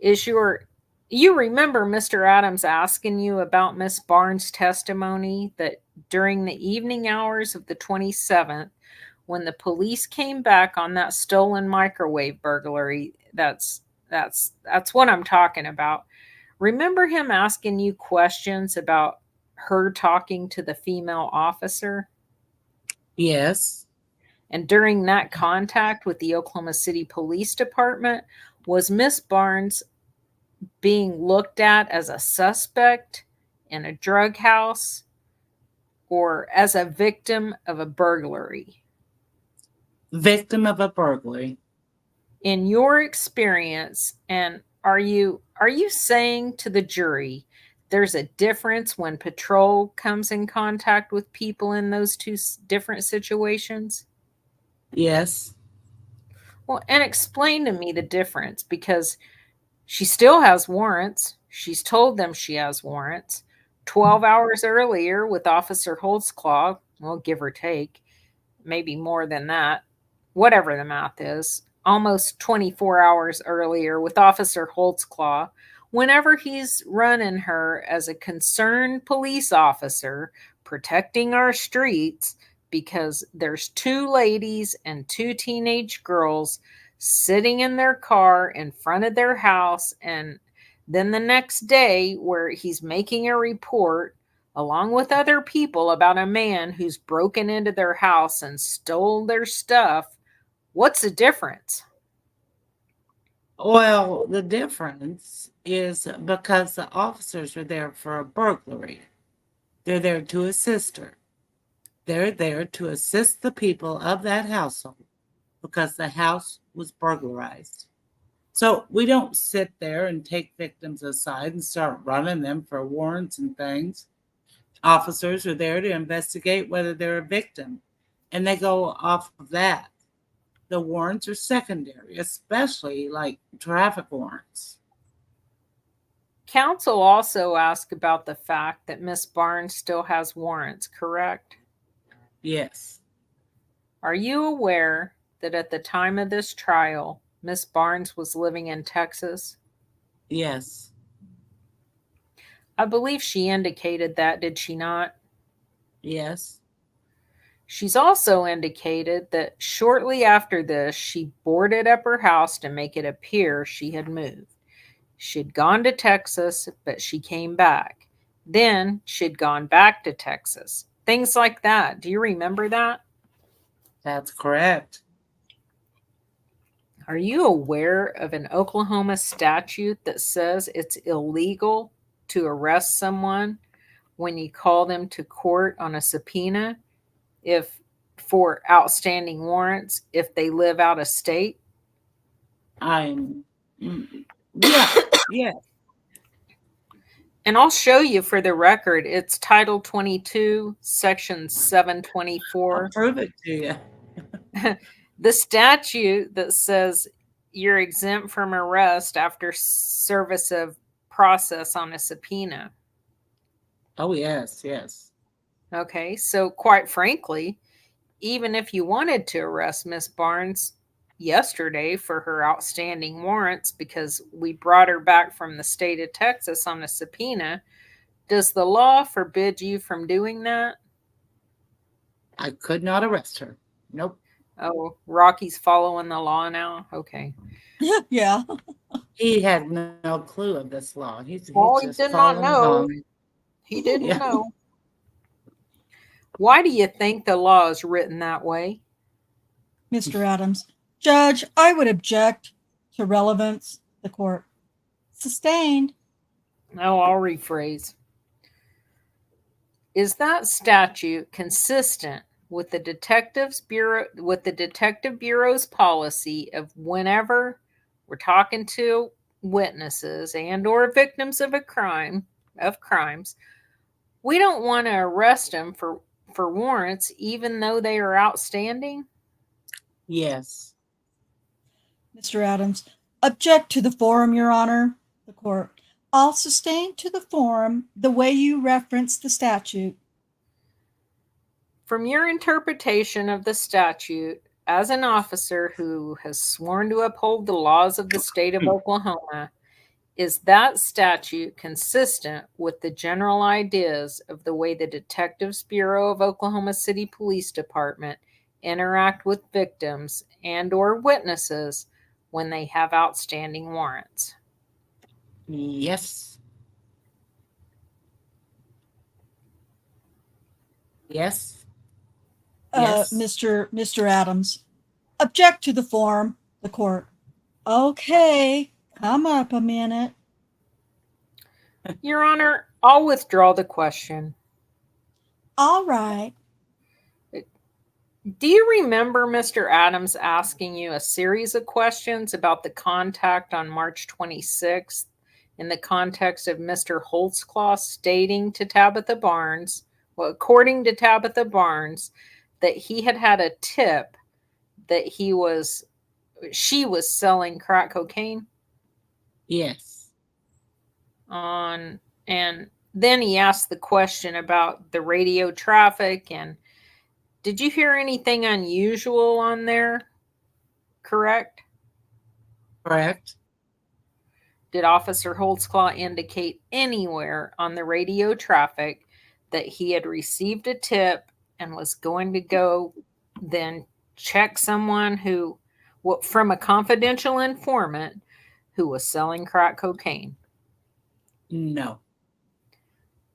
You remember Mr. Adams asking you about Miss Barnes' testimony that during the evening hours of the 27th, when the police came back on that stolen microwave burglary, that's what I'm talking about. Remember him asking you questions about her talking to the female officer? Yes. And during that contact with the Oklahoma City Police Department, was Miss Barnes being looked at as a suspect in a drug house or as a victim of a burglary? Victim of a burglary. In your experience, and are you saying to the jury there's a difference when patrol comes in contact with people in those two different situations? Yes. Well, and explain to me the difference, because she still has warrants. She's told them she has warrants. 12 hours earlier with Officer Holtzclaw, well, give or take, maybe more than that, whatever the math is, almost 24 hours earlier with Officer Holtzclaw, whenever he's running her as a concerned police officer protecting our streets because there's two ladies and two teenage girls sitting in their car in front of their house. And then the next day, where he's making a report along with other people about a man who's broken into their house and stole their stuff, what's the difference? Well, the difference is because the officers are there for a burglary. They're there to assist her. They're there to assist the people of that household because the house was burglarized. So we don't sit there and take victims aside and start running them for warrants and things. Officers are there to investigate whether they're a victim, and they go off of that. The warrants are secondary, especially like traffic warrants. Counsel also asked about the fact that Miss Barnes still has warrants, correct? Yes. Are you aware that at the time of this trial, Miss Barnes was living in Texas? Yes. I believe she indicated that, did she not? Yes. She's also indicated that shortly after this, she boarded up her house to make it appear she had moved. She'd gone to Texas, but she came back. Then she'd gone back to Texas. Things like that. Do you remember that? That's correct. Are you aware of an Oklahoma statute that says it's illegal to arrest someone when you call them to court on a subpoena if for outstanding warrants if they live out of state? I'm. Yeah. Yeah. And I'll show you for the record. It's Title 22, Section I'll 724. prove it to you. The statute that says you're exempt from arrest after service of process on a subpoena. Oh, yes. Yes. Okay, so quite frankly, even if you wanted to arrest Miss Barnes yesterday for her outstanding warrants because we brought her back from the state of Texas on a subpoena, does the law forbid you from doing that? I could not arrest her. Nope. Oh, Rocky's following the law now? Okay. Yeah. He had no clue of this law. He's Well, he just did not following know. along. He didn't Yeah. know. Why do you think the law is written that way? Mr. Adams. Judge, I would object to relevance. The court. Sustained. Oh, I'll rephrase. Is that statute consistent with the Detective Bureau's policy of whenever we're talking to witnesses and or victims of crimes, we don't want to arrest them for warrants even though they are outstanding? Yes. Mr. Adams. Object to the forum, Your Honor. The court. I'll sustain to the forum the way you reference the statute. From your interpretation of the statute, as an officer who has sworn to uphold the laws of the state of Oklahoma, is that statute consistent with the general ideas of the way the Detectives Bureau of Oklahoma City Police Department interact with victims and or witnesses when they have outstanding warrants? Yes. Yes. Yes. Mr. Adams. Object to the forum. The court. Okay. Come up a minute. Your Honor, I'll withdraw the question. All right. Do you remember Mr. Adams asking you a series of questions about the contact on March 26th in the context of Mr. Holtzclaw stating to Tabitha Barnes, well, according to Tabitha Barnes, that he had had a tip that she was selling crack cocaine Yes. on, and then he asked the question about the radio traffic. And did you hear anything unusual on there? Correct? Correct. Did Officer Holtzclaw indicate anywhere on the radio traffic that he had received a tip and was going to go then check someone from a confidential informant who was selling crack cocaine? No.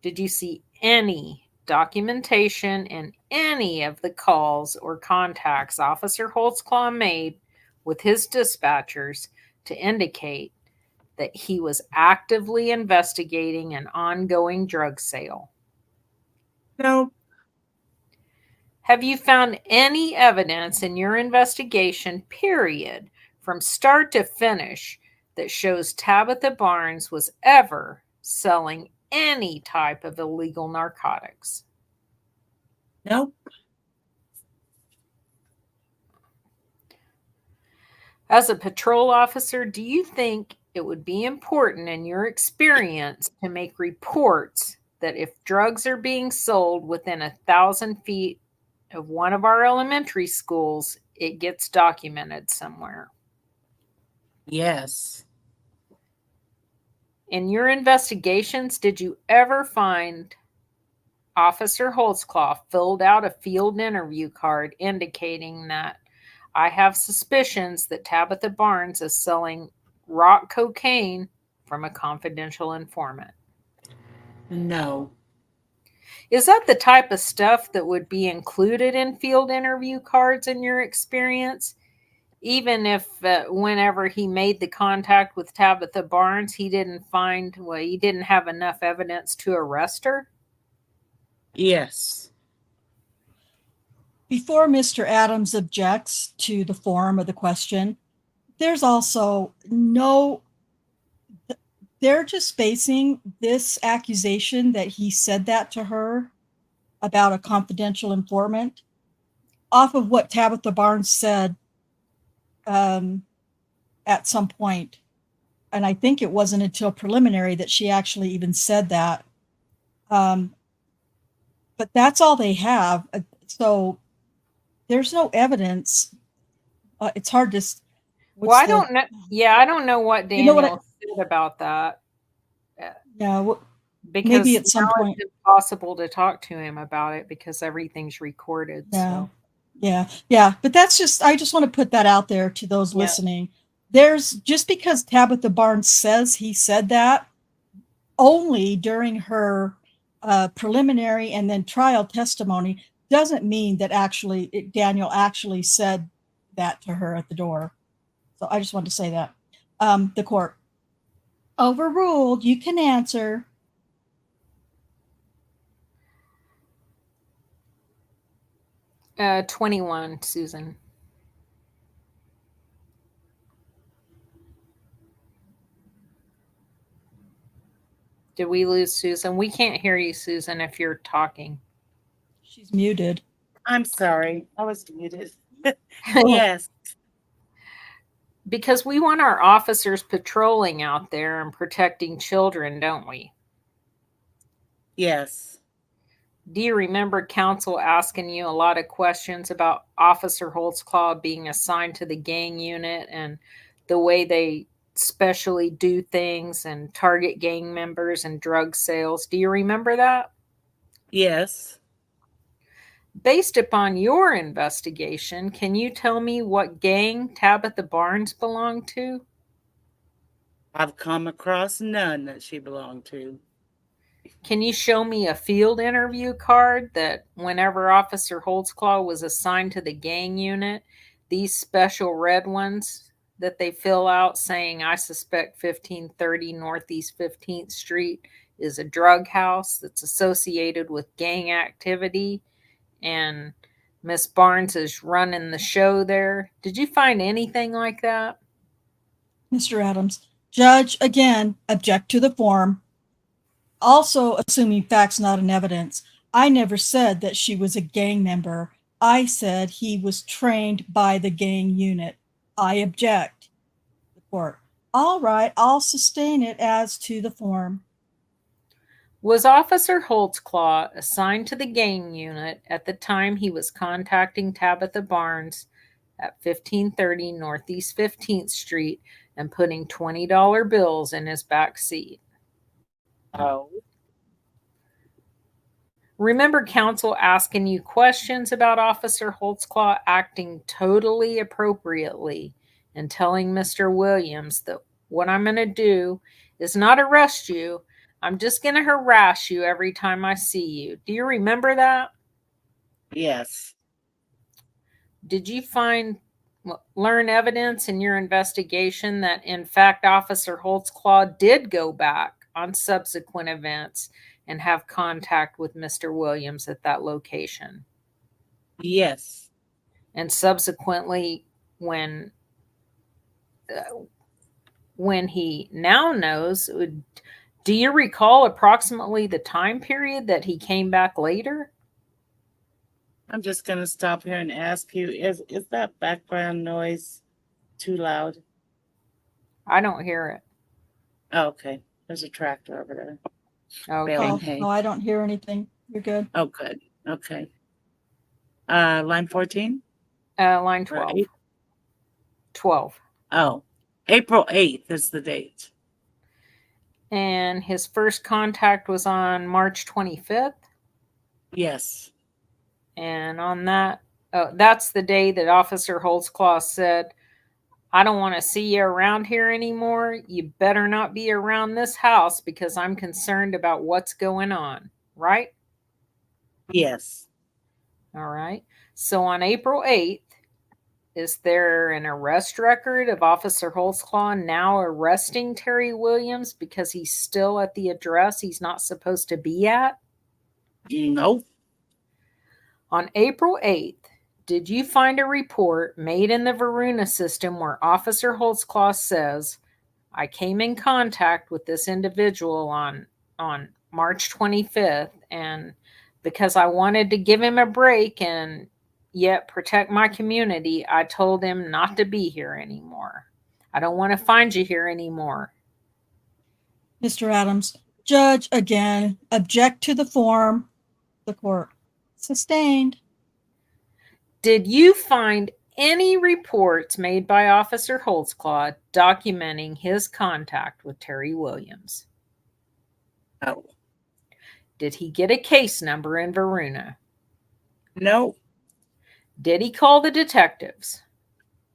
Did you see any documentation in any of the calls or contacts Officer Holtzclaw made with his dispatchers to indicate that he was actively investigating an ongoing drug sale? No. Have you found any evidence in your investigation, period, from start to finish, that shows Tabitha Barnes was ever selling any type of illegal narcotics? Nope. As a patrol officer, do you think it would be important in your experience to make reports that if drugs are being sold within 1,000 feet of one of our elementary schools, it gets documented somewhere. Yes. In your investigations, did you ever find Officer Holtzclaw filled out a field interview card indicating that I have suspicions that Tabitha Barnes is selling rock cocaine from a confidential informant? No. Is that the type of stuff that would be included in field interview cards in your experience? Even if whenever he made the contact with Tabitha Barnes, he didn't have enough evidence to arrest her? Yes. Before Mr. Adams objects to the form of the question, there's also they're just basing this accusation that he said that to her about a confidential informant off of what Tabitha Barnes said at some point. And I think it wasn't until preliminary that she actually even said that. But that's all they have. So there's no evidence. It's hard to. I don't know. Yeah, I don't know what Daniel said about that. Yeah, because maybe at some point it's impossible to talk to him about it because everything's recorded. Yeah, yeah. But that's I just want to put that out there to those listening. There's just because Tabitha Barnes says he said that only during her preliminary and then trial testimony doesn't mean that Daniel actually said that to her at the door. So I just wanted to say that. The court overruled. You can answer. Yeah. 21, Susan. Did we lose Susan? We can't hear you, Susan, if you're talking. She's muted. I'm sorry. I was muted. Yes. Because we want our officers patrolling out there and protecting children, don't we? Yes. Do you remember counsel asking you a lot of questions about Officer Holtzclaw being assigned to the gang unit and the way they specially do things and target gang members and drug sales? Do you remember that? Yes. Based upon your investigation, can you tell me what gang Tabitha Barnes belonged to? I've come across none that she belonged to. Can you show me a field interview card that whenever Officer Holtzclaw was assigned to the gang unit, these special red ones that they fill out saying, I suspect 1530 Northeast 15th Street is a drug house that's associated with gang activity, and Miss Barnes is running the show there? Did you find anything like that? Mr. Adams, judge, again, object to the form. Also assuming facts not in evidence. I never said that she was a gang member. I said he was trained by the gang unit. I object. The court. All right, I'll sustain it as to the form. Was Officer Holtzclaw assigned to the gang unit at the time he was contacting Tabitha Barnes at 1530 Northeast 15th Street and putting $20 bills in his back seat? Oh. Remember counsel asking you questions about Officer Holtzclaw acting totally appropriately and telling Mr. Williams that what I'm going to do is not arrest you. I'm just going to harass you every time I see you. Do you remember that? Yes. Did you learn evidence in your investigation that in fact Officer Holtzclaw did go back on subsequent events and have contact with Mr. Williams at that location? Yes. And subsequently, when he now knows, do you recall approximately the time period that he came back later? I'm just going to stop here and ask you, is that background noise too loud? I don't hear it. Oh, okay. There's a tractor over there. Okay. No, I don't hear anything. You're good. Oh, good. Okay. Line 14? Line Or 12. 8? 12. Oh, April 8th is the date. And his first contact was on March 25th. Yes. And on that, that's the day that Officer Holtzclaw said, I don't want to see you around here anymore. You better not be around this house because I'm concerned about what's going on. Right? Yes. All right. So on April 8th, is there an arrest record of Officer Holtzclaw now arresting Terry Williams because he's still at the address he's not supposed to be at? Nope. On April 8th, did you find a report made in the Varuna system where Officer Holtzclaw says, I came in contact with this individual on March 25th, and because I wanted to give him a break and yet protect my community, I told him not to be here anymore. I don't want to find you here anymore. Mr. Adams, judge again, object to the form. The court. Sustained. Did you find any reports made by Officer Holtzclaw documenting his contact with Terry Williams? No. Did he get a case number in Varuna? Nope. Did he call the detectives?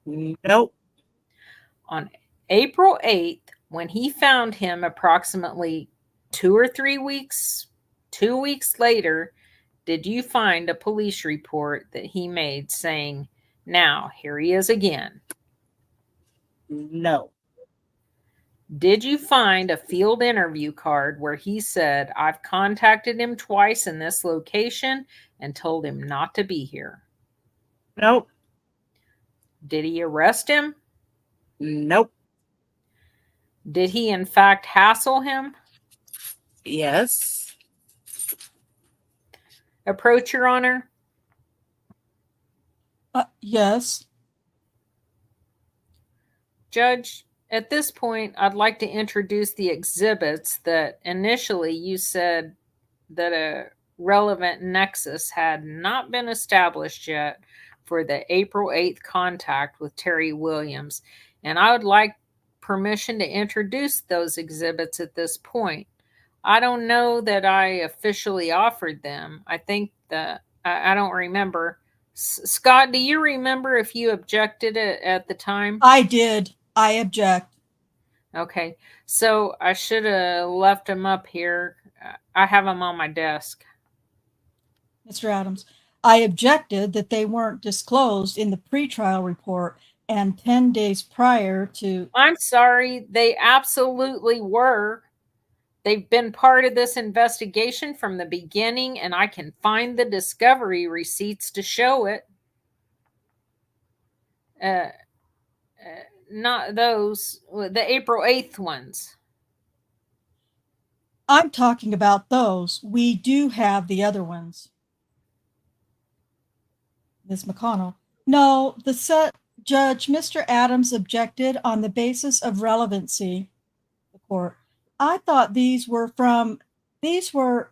Nope. On April 8th, when he found him approximately 2 weeks later, did you find a police report that he made saying, now, here he is again? No. Did you find a field interview card where he said, I've contacted him twice in this location and told him not to be here? Nope. Did he arrest him? Nope. Did he, in fact, hassle him? Yes. Approach, Your Honor. Yes. Judge, at this point, I'd like to introduce the exhibits that initially you said that a relevant nexus had not been established yet for the April 8th contact with Terry Williams. And I would like permission to introduce those exhibits at this point. I don't know that I officially offered them. I think that I don't remember. Scott, do you remember if you objected at the time? I did. I object. Okay, so I should have left them up here. I have them on my desk. Mr. Adams, I objected that they weren't disclosed in the pretrial report and 10 days prior to. I'm sorry, they absolutely were. They've been part of this investigation from the beginning, and I can find the discovery receipts to show it. Not those, the April 8th ones. I'm talking about those. We do have the other ones. Ms. McConnell. No, the set judge, Mr. Adams, objected on the basis of relevancy. The court. I thought these were the April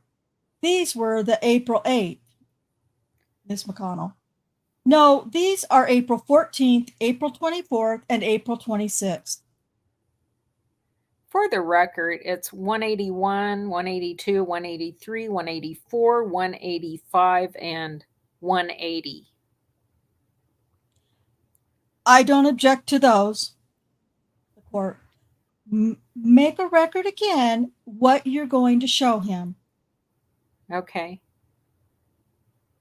8th. Ms. McConnell. No, these are April 14th, April 24th, and April 26th. For the record, it's 181, 182, 183, 184, 185, and 180. I don't object to those. The court. Make a record again what you're going to show him. Okay.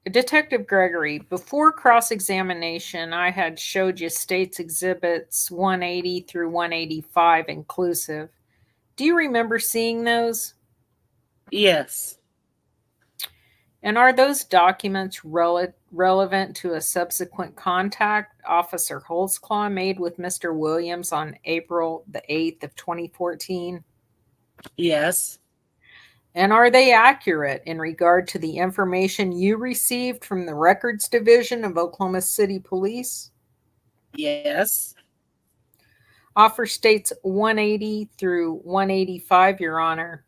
Detective Gregory, before cross-examination, I had showed you State's Exhibits 180 through 185 inclusive. Do you remember seeing those? Yes. And are those documents relevant to a subsequent contact Officer Holtzclaw made with Mr. Williams on April the 8th of 2014? Yes. And are they accurate in regard to the information you received from the Records Division of Oklahoma City Police? Yes. Offer states 180 through 185, Your Honor.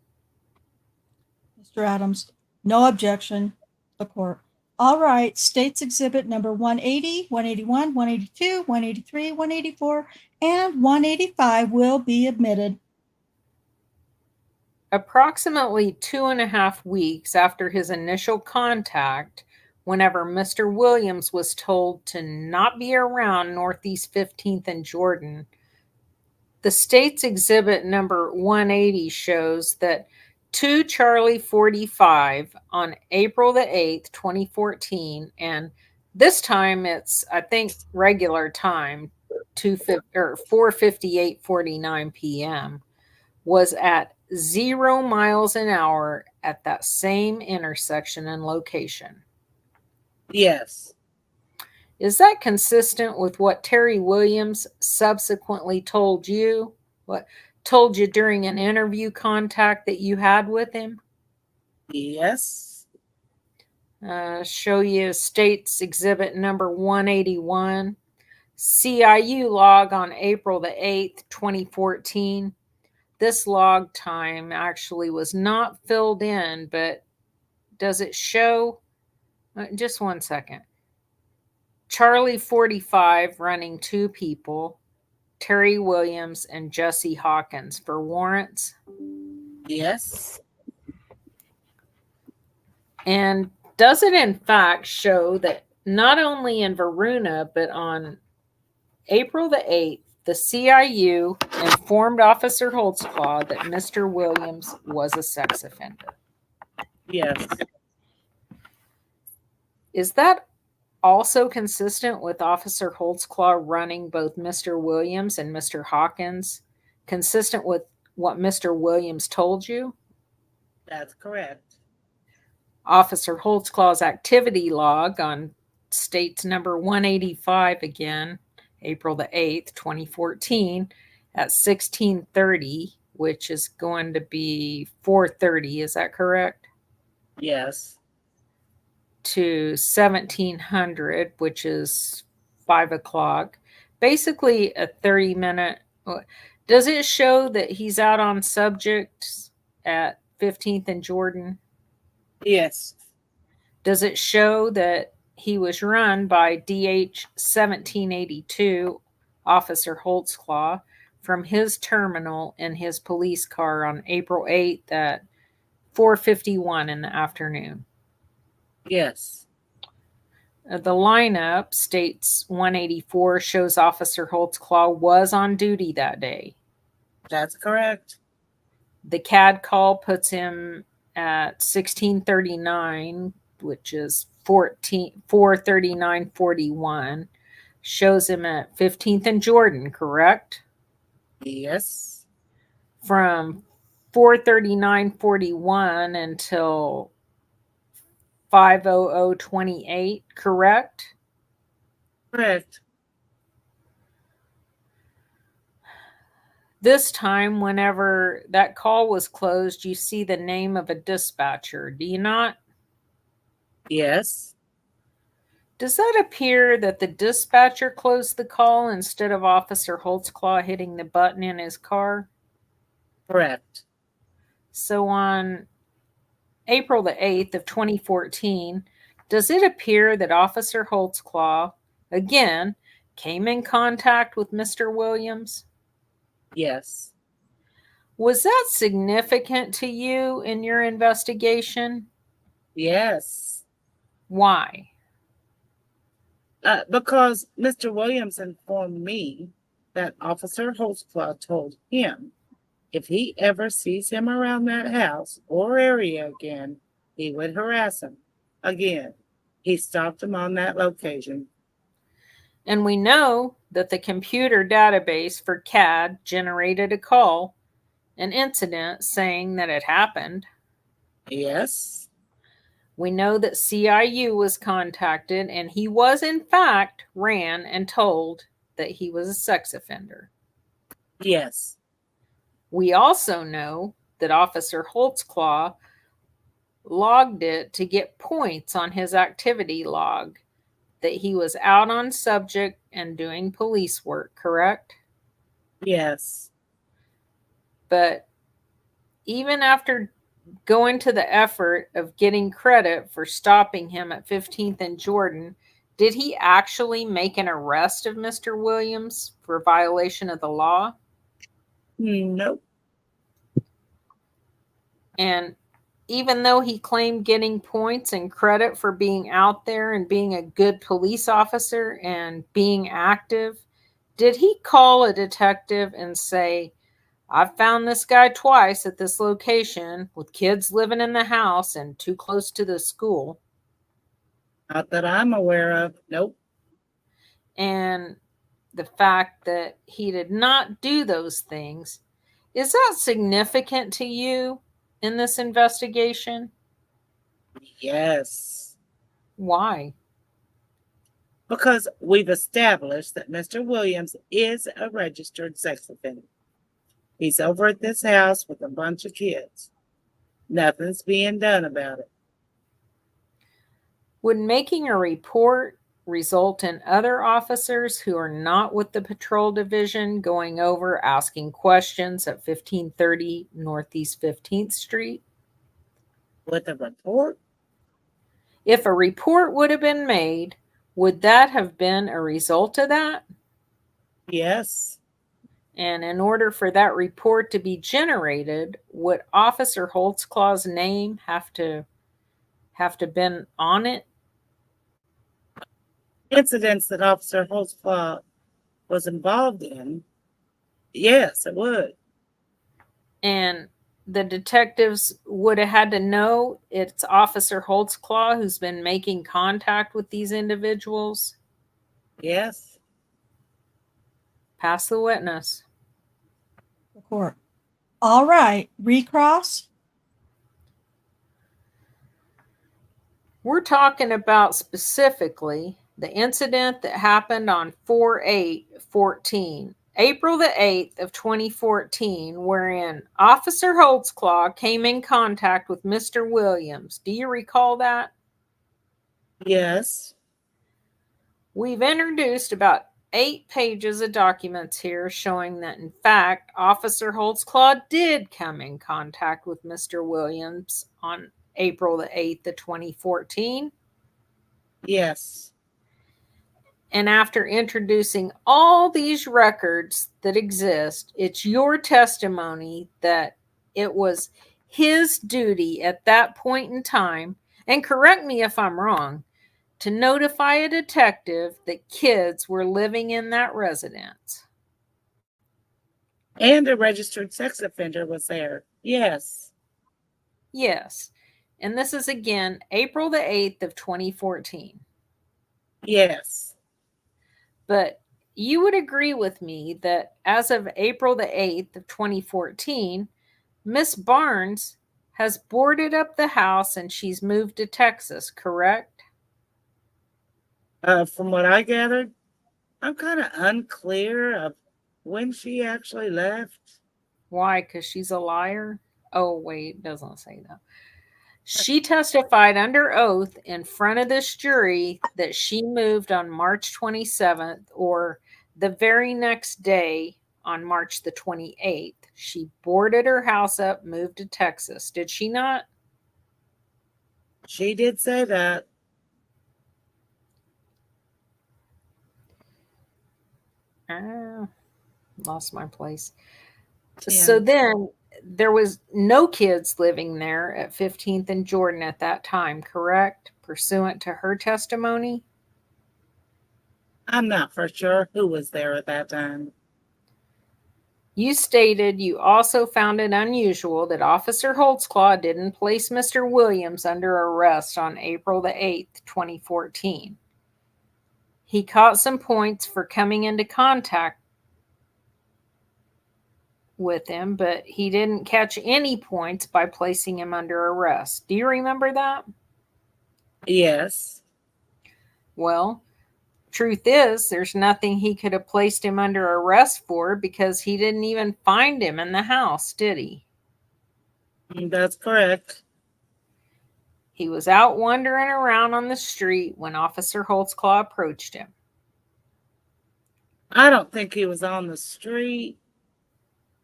Mr. Adams, no objection. The court. All right, States Exhibit number 180, 181, 182, 183, 184, and 185 will be admitted. Approximately 2.5 weeks after his initial contact, whenever Mr. Williams was told to not be around Northeast 15th and Jordan, the State's Exhibit number 180 shows that 2 Charlie 45 on April the 8th, 2014, and this time it's, I think, regular time, 4:58:49 p.m., was at 0 miles an hour at that same intersection and location. Yes. Is that consistent with what Terry Williams subsequently told you? What told you during an interview contact that you had with him? Yes. Show you State's Exhibit number 181. CIU log on April the 8th, 2014. This log time actually was not filled in, but does it show? Just one second. Charlie 45 running 2 people, Terry Williams and Jesse Hawkins, for warrants. Yes. And does it in fact show that not only in Varuna, but on April the 8th, the CIU informed Officer Holtzclaw that Mr. Williams was a sex offender? Yes. Is that also consistent with Officer Holtzclaw running both Mr. Williams and Mr. Hawkins, consistent with what Mr. Williams told you? That's correct. Officer Holtzclaw's activity log on State's number 185 again, April the 8th, 2014, at 16:30, which is going to be 4:30, is that correct? Yes. To 1700, which is 5 o'clock. Basically a 30-minute. Does it show that he's out on subjects at 15th and Jordan? Yes. Does it show that he was run by DH 1782 Officer Holtzclaw from his terminal in his police car on April 8th at 4:51 in the afternoon? Yes. The lineup, States 184, shows Officer Holtzclaw was on duty that day. That's correct. The CAD call puts him at 16:39, which is 4:39:41. Shows him at 15th and Jordan, correct? Yes. From 4:39:41 until 5:00:28, correct? Correct. This time, whenever that call was closed, you see the name of a dispatcher, do you not? Yes. Does that appear that the dispatcher closed the call instead of Officer Holtzclaw hitting the button in his car? Correct. So on April the 8th of 2014, does it appear that Officer Holtzclaw, again, came in contact with Mr. Williams? Yes. Was that significant to you in your investigation? Yes. Why? Because Mr. Williams informed me that Officer Holtzclaw told him if he ever sees him around that house or area again, he would harass him. Again, he stopped him on that location. And we know that the computer database for CAD generated a call, an incident saying that it happened. Yes. We know that CIU was contacted and he was in fact ran and told that he was a sex offender. Yes. We also know that Officer Holtzclaw logged it to get points on his activity log, that he was out on subject and doing police work, correct? Yes. But even after going to the effort of getting credit for stopping him at 15th and Jordan, did he actually make an arrest of Mr. Williams for violation of the law? Nope. And even though he claimed getting points and credit for being out there and being a good police officer and being active, did he call a detective and say, "I've found this guy twice at this location with kids living in the house and too close to the school"? Not that I'm aware of. Nope. And the fact that he did not do those things, is that significant to you in this investigation? Yes. Why? Because we've established that Mr. Williams is a registered sex offender. He's over at this house with a bunch of kids. Nothing's being done about it. Would making a report result in other officers who are not with the patrol division going over asking questions at 1530 Northeast 15th Street? With a report? If a report would have been made, would that have been a result of that? Yes. And in order for that report to be generated, would Officer Holtzclaw's name have to been on it? Incidents that Officer Holtzclaw was involved in, yes, it would. And the detectives would have had to know it's Officer Holtzclaw who's been making contact with these individuals? Yes. Pass the witness. The court. All right. Recross. We're talking about specifically the incident that happened on 4/8/14, April the 8th of 2014, wherein Officer Holtzclaw came in contact with Mr. Williams. Do you recall that? Yes. We've introduced about 8 pages of documents here showing that, in fact, Officer Holtzclaw did come in contact with Mr. Williams on April the 8th of 2014. Yes. And after introducing all these records that exist, it's your testimony that it was his duty at that point in time, and correct me if I'm wrong, to notify a detective that kids were living in that residence. And a registered sex offender was there. Yes. Yes. And this is again April the 8th of 2014. Yes. But you would agree with me that as of April the 8th of 2014, Miss Barnes has boarded up the house and she's moved to Texas, correct? From what I gathered, I'm kind of unclear of when she actually left. Why? Because she's a liar? Oh, wait, it doesn't say that. She testified under oath in front of this jury that she moved on March 27th, or the very next day on March the 28th. She boarded her house up, moved to Texas. Did she not? She did say that. Lost my place. Yeah. So then there was no kids living there at 15th and Jordan at that time, correct? Pursuant to her testimony? I'm not for sure who was there at that time. You stated you also found it unusual that Officer Holtzclaw didn't place Mr. Williams under arrest on April the 8th, 2014. He caught some points for coming into contact with him, but he didn't catch any points by placing him under arrest. Do you remember that? Yes. Well, truth is, there's nothing he could have placed him under arrest for because he didn't even find him in the house, did he? That's correct. He was out wandering around on the street when Officer Holtzclaw approached him. I don't think he was on the street.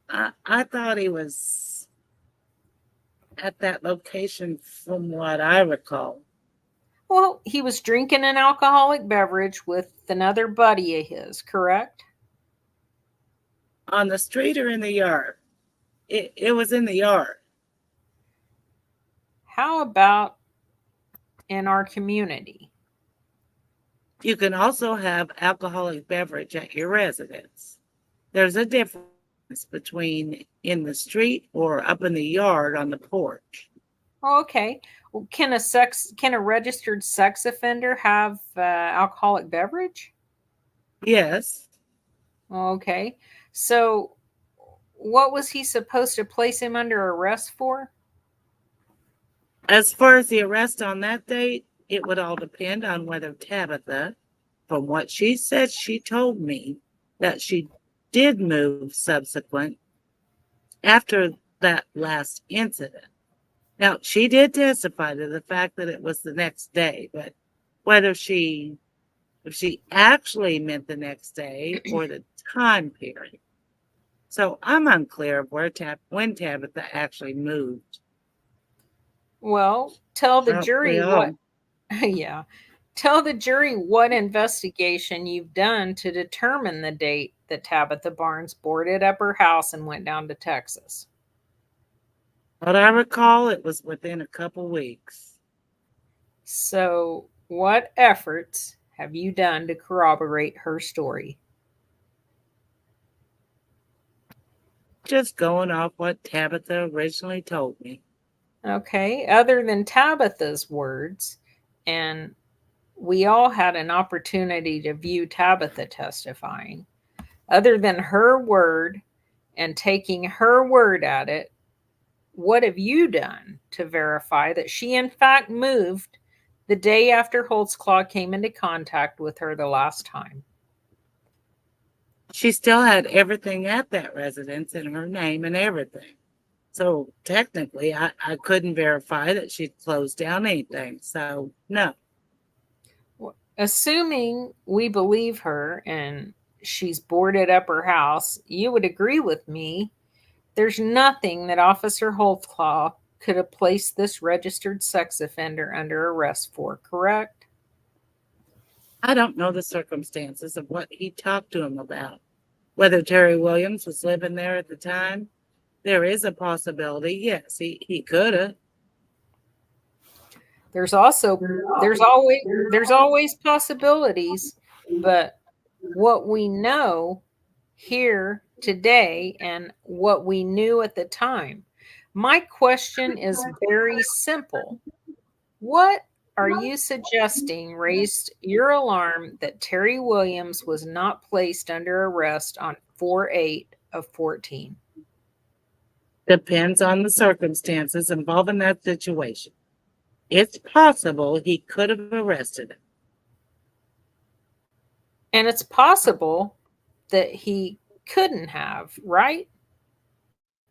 I thought he was at that location from what I recall. Well, he was drinking an alcoholic beverage with another buddy of his, correct? On the street or in the yard? It was in the yard. How about in our community? You can also have alcoholic beverage at your residence. There's a difference between in the street or up in the yard on the porch. Oh, okay. Well, can a registered sex offender have alcoholic beverage? Yes. Okay. So what was he supposed to place him under arrest for? As far as the arrest on that date, it would all depend on whether Tabitha, from what she said, she told me that she did move subsequent after that last incident. Now, she did testify to the fact that it was the next day, but whether if she actually meant the next day or the time period. So I'm unclear of when Tabitha actually moved. Well, tell the Aren't jury we all? yeah. Tell the jury what investigation you've done to determine the date that Tabitha Barnes boarded up her house and went down to Texas. What I recall, it was within a couple weeks. So, what efforts have you done to corroborate her story? Just going off what Tabitha originally told me. Okay, other than Tabitha's words, and we all had an opportunity to view Tabitha testifying, other than her word and taking her word at it, what have you done to verify that she in fact moved the day after Holtzclaw came into contact with her the last time? She still had everything at that residence in her name and everything. So technically, I couldn't verify that she'd closed down anything. So, no. Assuming we believe her and she's boarded up her house, you would agree with me there's nothing that Officer Holtzclaw could have placed this registered sex offender under arrest for, correct? I don't know the circumstances of what he talked to him about. Whether Terry Williams was living there at the time, there is a possibility. Yes, he could have. There's always possibilities, but what we know here today and what we knew at the time. My question is very simple. What are you suggesting raised your alarm that Terry Williams was not placed under arrest on 4/8 of 14? Depends on the circumstances involving that situation. It's possible he could have arrested him. And it's possible that he couldn't have, right?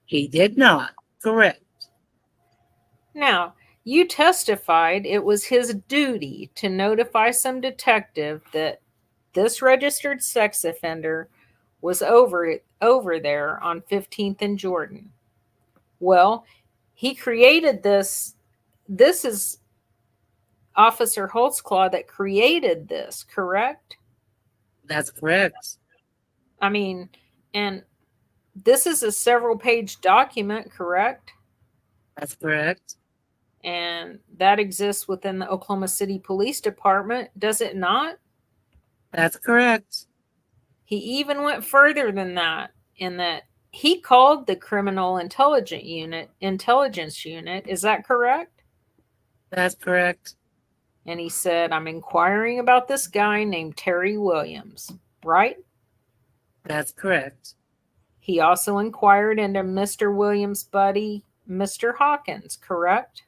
He did not. Correct. Now, you testified it was his duty to notify some detective that this registered sex offender was over there on 15th and Jordan. Well, he created this. This is Officer Holtzclaw that created this, correct? That's correct. I mean, and this is a several page document, correct? That's correct. And that exists within the Oklahoma City Police Department, does it not? That's correct. He even went further than that in that he called the Criminal Intelligence Unit. Is that correct? That's correct. And he said, I'm inquiring about this guy named Terry Williams, right? That's correct. He also inquired into Mr. Williams' buddy, Mr. Hawkins, correct?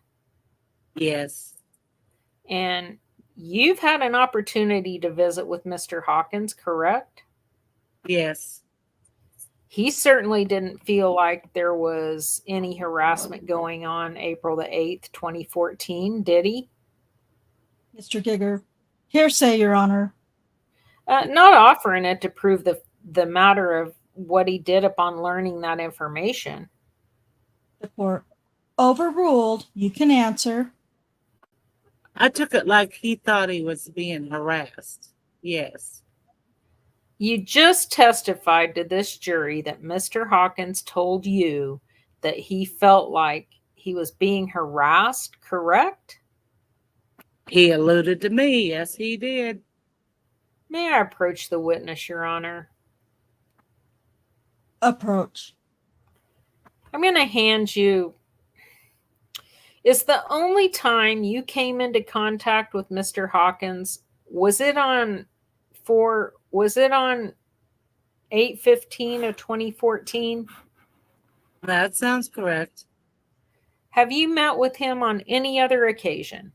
Yes. And you've had an opportunity to visit with Mr. Hawkins, correct? Yes. He certainly didn't feel like there was any harassment going on April the 8th, 2014, did he? Mr. Giger, hearsay, Your Honor. Not offering it to prove the matter of what he did upon learning that information. The court. Overruled. You can answer. I took it like he thought he was being harassed. Yes. You just testified to this jury that Mr. Hawkins told you that he felt like he was being harassed, correct? He alluded to me. Yes, he did. May I approach the witness, Your Honor? Approach. I'm going to hand you. Is the only time you came into contact with Mr. Hawkins, was it on 8/15 of 2014? That sounds correct. Have you met with him on any other occasion?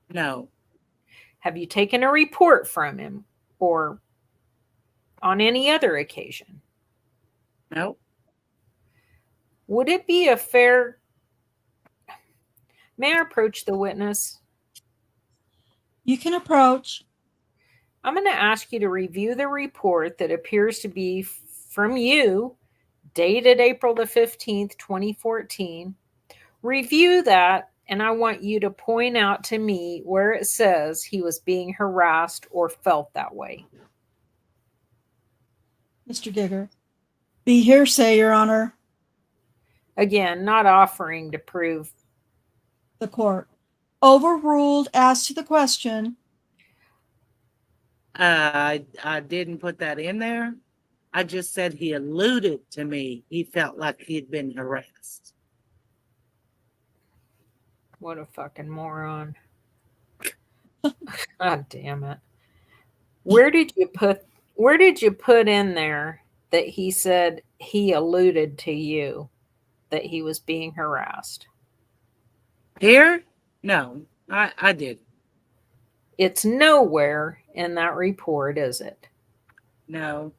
No. Have you taken a report from him or on any other occasion? No. Would it be a fair... May I approach the witness? You can approach. I'm going to ask you to review the report that appears to be from you, dated April the 15th, 2014. Review that, and I want you to point out to me where it says he was being harassed or felt that way. Mr. Giger. Be hearsay, Your Honor. Again, not offering to prove. The court. Overruled as to the question. I didn't put that in there. I just said he alluded to me. He felt like he'd been harassed. What a fucking moron. God damn it. Where did you put in there that he said he alluded to you that he was being harassed? Here? No, I didn't. It's nowhere in that report, is it? No.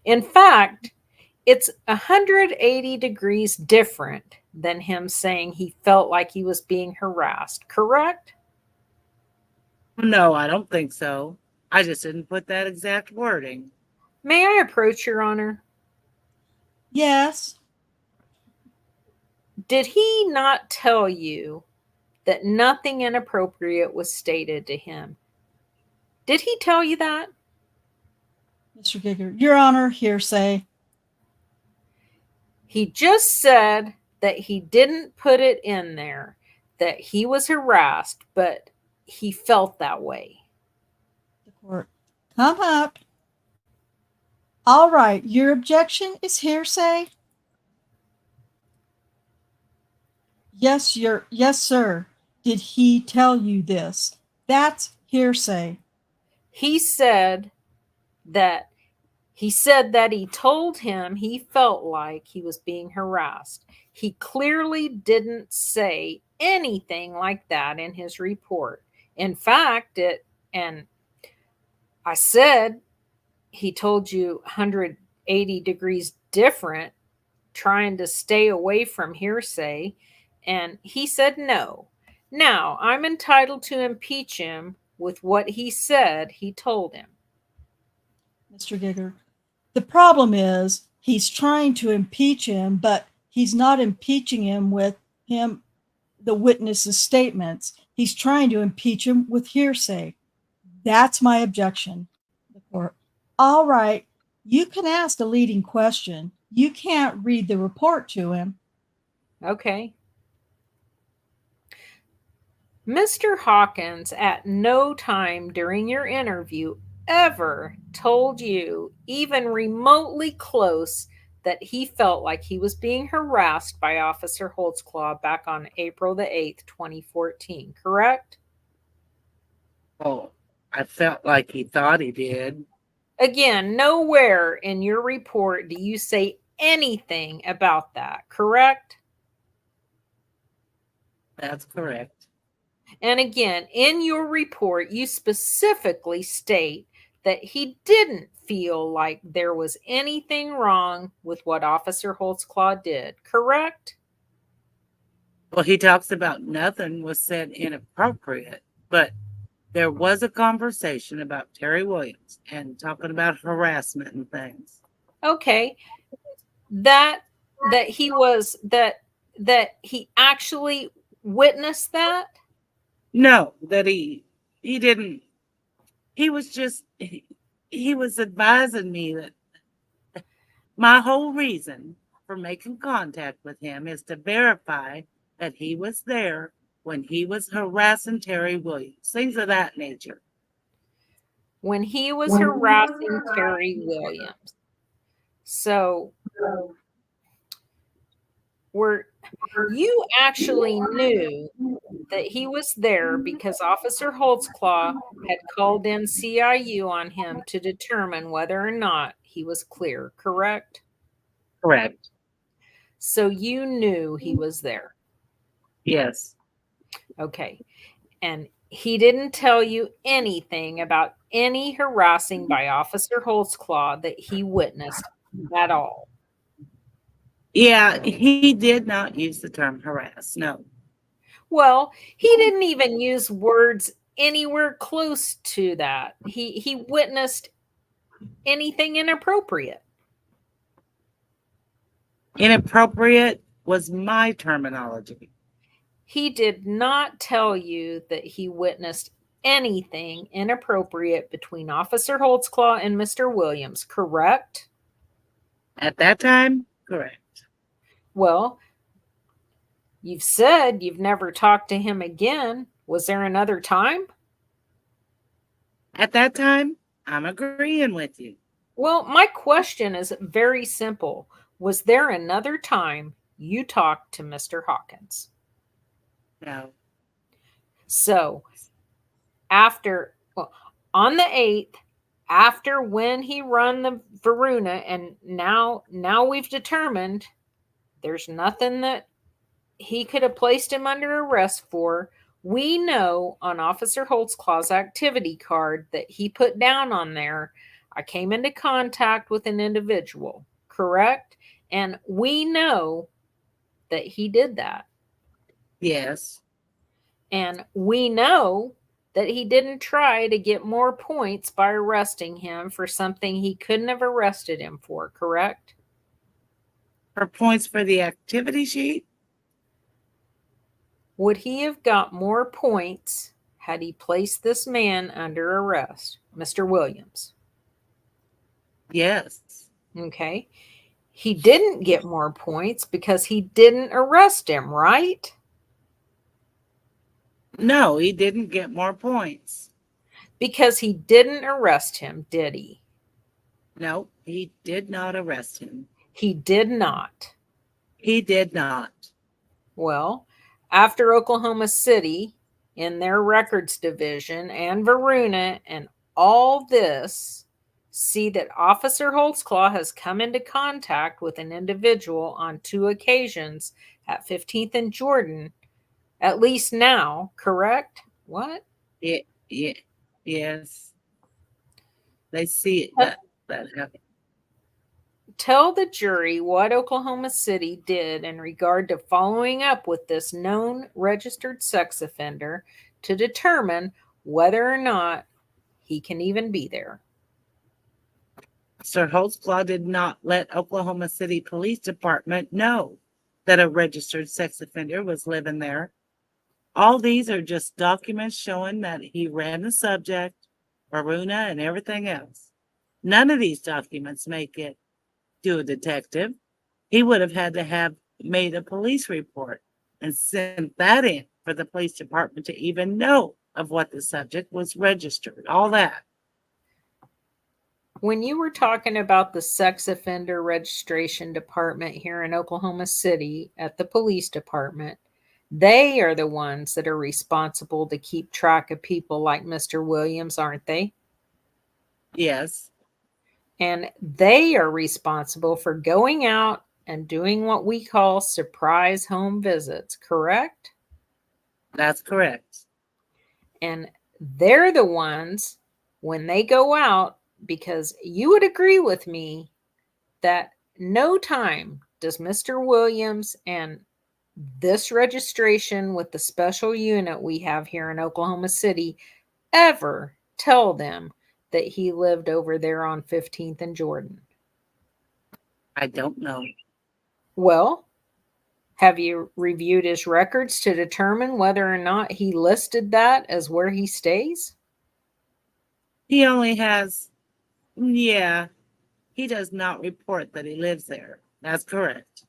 In fact, it's 180 degrees different than him saying he felt like he was being harassed, correct? No, I don't think so. I just didn't put that exact wording. May I approach, Your Honor? Yes. Did he not tell you that nothing inappropriate was stated to him? Did he tell you that? Mr. Giger. Your Honor, hearsay. He just said that he didn't put it in there, that he was harassed, but he felt that way. The court. Come up. All right. Your objection is hearsay? Yes, yes, sir. Did he tell you this? That's hearsay. He said that he told him he felt like he was being harassed. He clearly didn't say anything like that in his report. In fact, and I said he told you 180 degrees different, trying to stay away from hearsay, and he said no. Now, I'm entitled to impeach him with what he said he told him. Mr. Giger. The problem is he's trying to impeach him, but he's not impeaching him with the witness's statements. He's trying to impeach him with hearsay. That's my objection. The court. All right. You can ask a leading question. You can't read the report to him. Okay. Mr. Hawkins at no time during your interview ever told you, even remotely close, that he felt like he was being harassed by Officer Holtzclaw back on April the 8th, 2014, correct? Oh, I felt like he thought he did. Again, nowhere in your report do you say anything about that, correct? That's correct. And again, in your report, you specifically state that he didn't feel like there was anything wrong with what Officer Holtzclaw did, correct? Well, he talks about nothing was said inappropriate, but there was a conversation about Terry Williams and talking about harassment and things. Okay. That that he actually witnessed that? No, that he didn't. He was just he was advising me that my whole reason for making contact with him is to verify that he was there when he was harassing Terry Williams, things of that nature. When he was harassing Terry Williams. So you actually knew that he was there because Officer Holtzclaw had called in CIU on him to determine whether or not he was clear, correct? Correct. So you knew he was there. Yes. Okay. And he didn't tell you anything about any harassing by Officer Holtzclaw that he witnessed at all. Yeah, he did not use the term harass. No. Well, he didn't even use words anywhere close to that. He witnessed anything inappropriate. Inappropriate was my terminology. He did not tell you that he witnessed anything inappropriate between Officer Holtzclaw and Mr. Williams, correct? At that time, correct. Well, you've said you've never talked to him again. Was there another time? At that time, I'm agreeing with you. Well, my question is very simple. Was there another time you talked to Mr. Hawkins? No. So, on the 8th, after when he run the Varuna, and now we've determined there's nothing that he could have placed him under arrest for. We know on Officer Holtzclaw's activity card that he put down on there, I came into contact with an individual, correct? And we know that he did that. Yes. And we know that he didn't try to get more points by arresting him for something he couldn't have arrested him for, correct? For points for the activity sheet? Would he have got more points had he placed this man under arrest, Mr. Williams? Yes. Okay. He didn't get more points because he didn't arrest him, right? No, he didn't get more points. Because he didn't arrest him, did he? No, he did not arrest him. He did not. He did not. Well, after Oklahoma City, in their records division, and Varuna, and all this, see that Officer Holtzclaw has come into contact with an individual on 2 occasions at 15th and Jordan, at least now, correct? What? Yeah, yes. They see it that happened. Tell the jury what Oklahoma City did in regard to following up with this known registered sex offender to determine whether or not he can even be there. Sir Holtzclaw did not let Oklahoma City Police Department know that a registered sex offender was living there. All these are just documents showing that he ran the subject, Varuna, and everything else. None of these documents make it to a detective. He would have had to have made a police report and sent that in for the police department to even know of what the subject was registered, all that. When you were talking about the sex offender registration department here in Oklahoma City at the police department, they are the ones that are responsible to keep track of people like Mr. Williams, aren't they? Yes. And they are responsible for going out and doing what we call surprise home visits, correct? That's correct. And they're the ones, when they go out, because you would agree with me that no time does Mr. Williams and this registration with the special unit we have here in Oklahoma City ever tell them that he lived over there on 15th and Jordan. I don't know. Well, Have you reviewed his records to determine whether or not he listed that as where he stays? He only has, yeah, he does not report that he lives there. That's correct.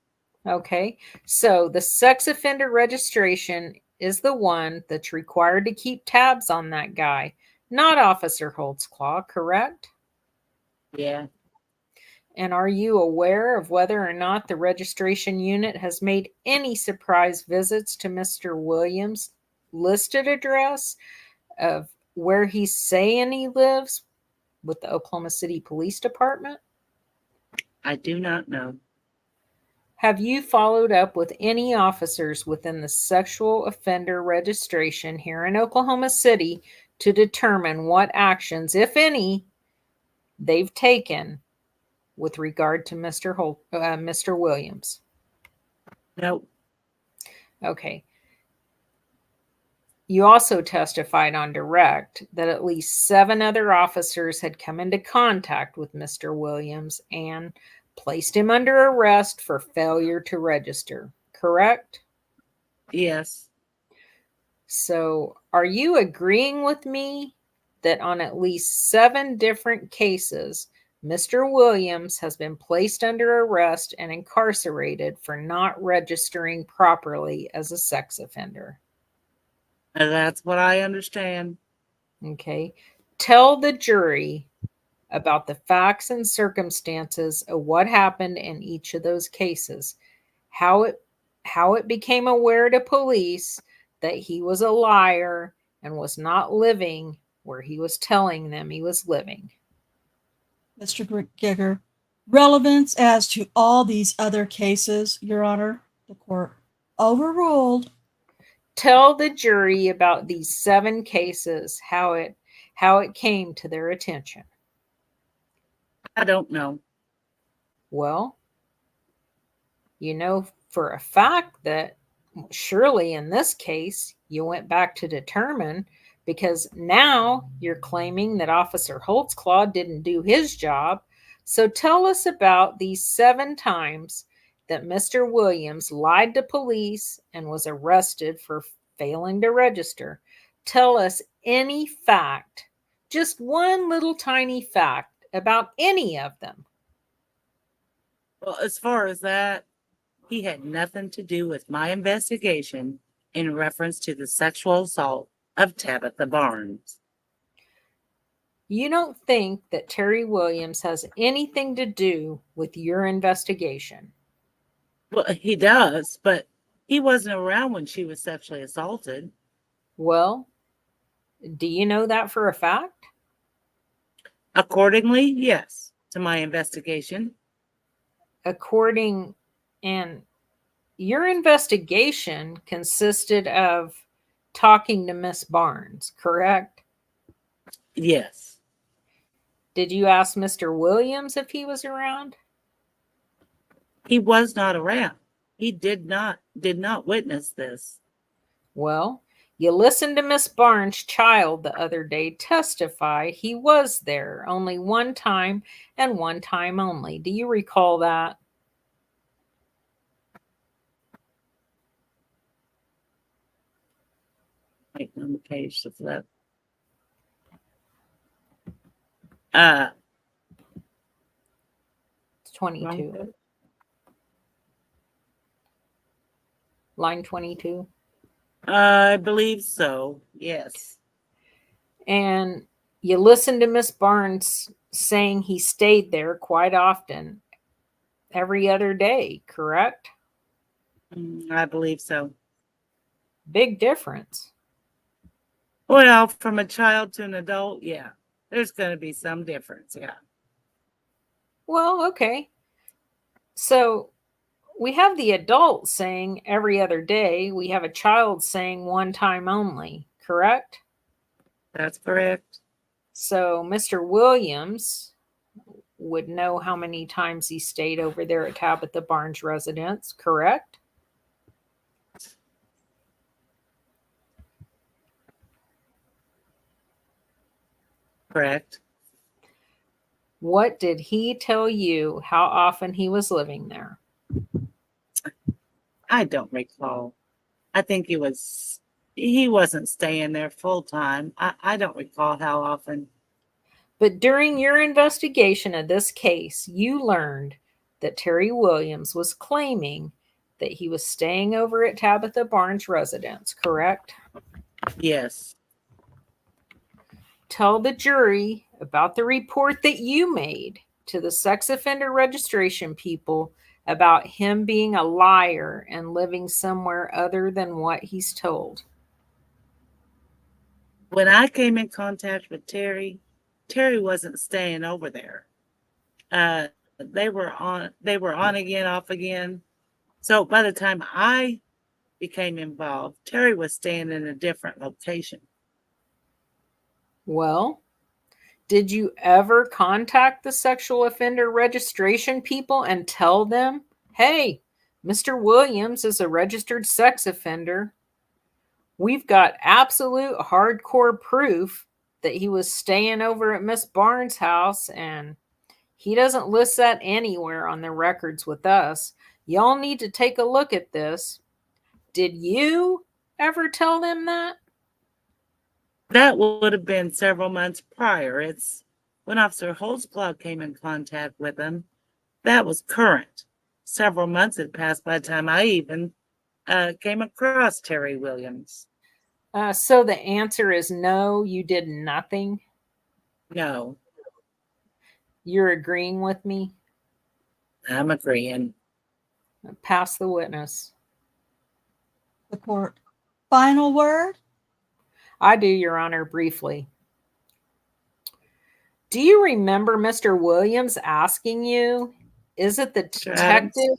Okay, so the sex offender registration is the one that's required to keep tabs on that guy, not Officer Holtzclaw, correct? Yeah. And are you aware of whether or not the registration unit has made any surprise visits to Mr. Williams' listed address of where he's saying he lives with the Oklahoma City Police Department? I do not know. Have you followed up with any officers within the sexual offender registration here in Oklahoma City to determine what actions, if any, they've taken with regard to Mr. Williams? Nope. Okay. You also testified on direct that at least 7 other officers had come into contact with Mr. Williams and placed him under arrest for failure to register, correct? Yes. So, are you agreeing with me that on at least 7 different cases, Mr. Williams has been placed under arrest and incarcerated for not registering properly as a sex offender? And that's what I understand. Okay. Tell the jury about the facts and circumstances of what happened in each of those cases. How it became aware to police that he was a liar and was not living where he was telling them he was living. Mr. Gigger, relevance as to all these other cases, Your Honor, the court overruled. Tell the jury about these 7 cases, how it came to their attention. I don't know. Well, you know for a fact that surely in this case you went back to determine, because now you're claiming that Officer Holtzclaw didn't do his job. So tell us about these 7 times that Mr. Williams lied to police and was arrested for failing to register. Tell us any fact, just one little tiny fact about any of them. Well, as far as that, he had nothing to do with my investigation in reference to the sexual assault of Tabitha Barnes. You don't think that Terry Williams has anything to do with your investigation? Well, he does, but he wasn't around when she was sexually assaulted. Well, do you know that for a fact? Accordingly, yes, to my investigation. And your investigation consisted of talking to Miss Barnes, correct? Yes. Did you ask Mr. Williams if he was around? He was not around. He did not witness this. Well, you listened to Miss Barnes' child the other day testify he was there only one time and one time only. Do you recall that? Right on the page to flip. It's 22. Line 22. I believe so. Yes. And you listened to Miss Barnes saying he stayed there quite often, every other day, correct? I believe so. Big difference. Well, from a child to an adult, yeah, there's going to be some difference. Yeah. Well, okay. So we have the adult saying every other day. We have a child saying one time only, correct? That's correct. So Mr. Williams would know how many times he stayed over there at Tabitha Barnes' residence, correct? Correct. What did he tell you how often he was living there? I don't recall. I think he wasn't staying there full time. I don't recall how often. But during your investigation of this case, you learned that Terry Williams was claiming that he was staying over at Tabitha Barnes' residence, correct? Yes. Tell the jury about the report that you made to the sex offender registration people about him being a liar and living somewhere other than what he's told. When I came in contact with Terry wasn't staying over there. They were on again, off again. So by the time I became involved, Terry was staying in a different location. Well, did you ever contact the sexual offender registration people and tell them, hey, Mr. Williams is a registered sex offender. We've got absolute hardcore proof that he was staying over at Miss Barnes' house, and he doesn't list that anywhere on the records with us. Y'all need to take a look at this. Did you ever tell them that? That would have been several months prior. It's when Officer Holtzclaw came in contact with him. That was current. Several months had passed by the time I even came across Terry Williams. So the answer is no, you did nothing. No, You're agreeing with me? I'm agreeing. Pass the witness. The court. Final word? I do, Your Honor, briefly. Do you remember Mr. Williams asking you, is it the detective?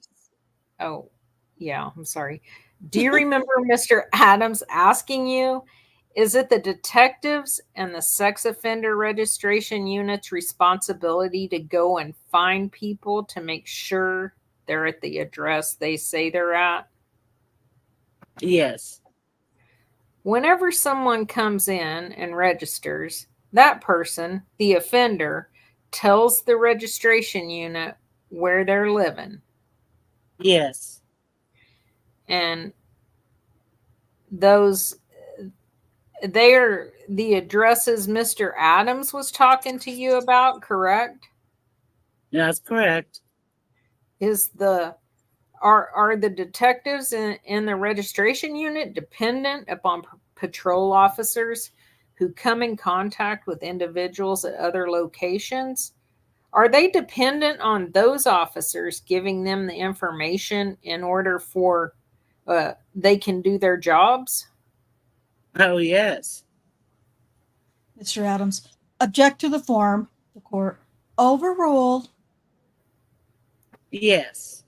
Oh, yeah, I'm sorry. Do you remember Mr. Adams asking you, is it the detectives and the sex offender registration unit's responsibility to go and find people to make sure they're at the address they say they're at? Yes. Whenever someone comes in and registers, that person, the offender, tells the registration unit where they're living. Yes. And those, they are the addresses Mr. Adams was talking to you about, correct? That's correct. Are the detectives in the registration unit dependent upon patrol officers who come in contact with individuals at other locations? Are they dependent on those officers giving them the information in order for they can do their jobs? Oh, yes. Mr. Adams. Object to the form. The court. Overruled. Yes.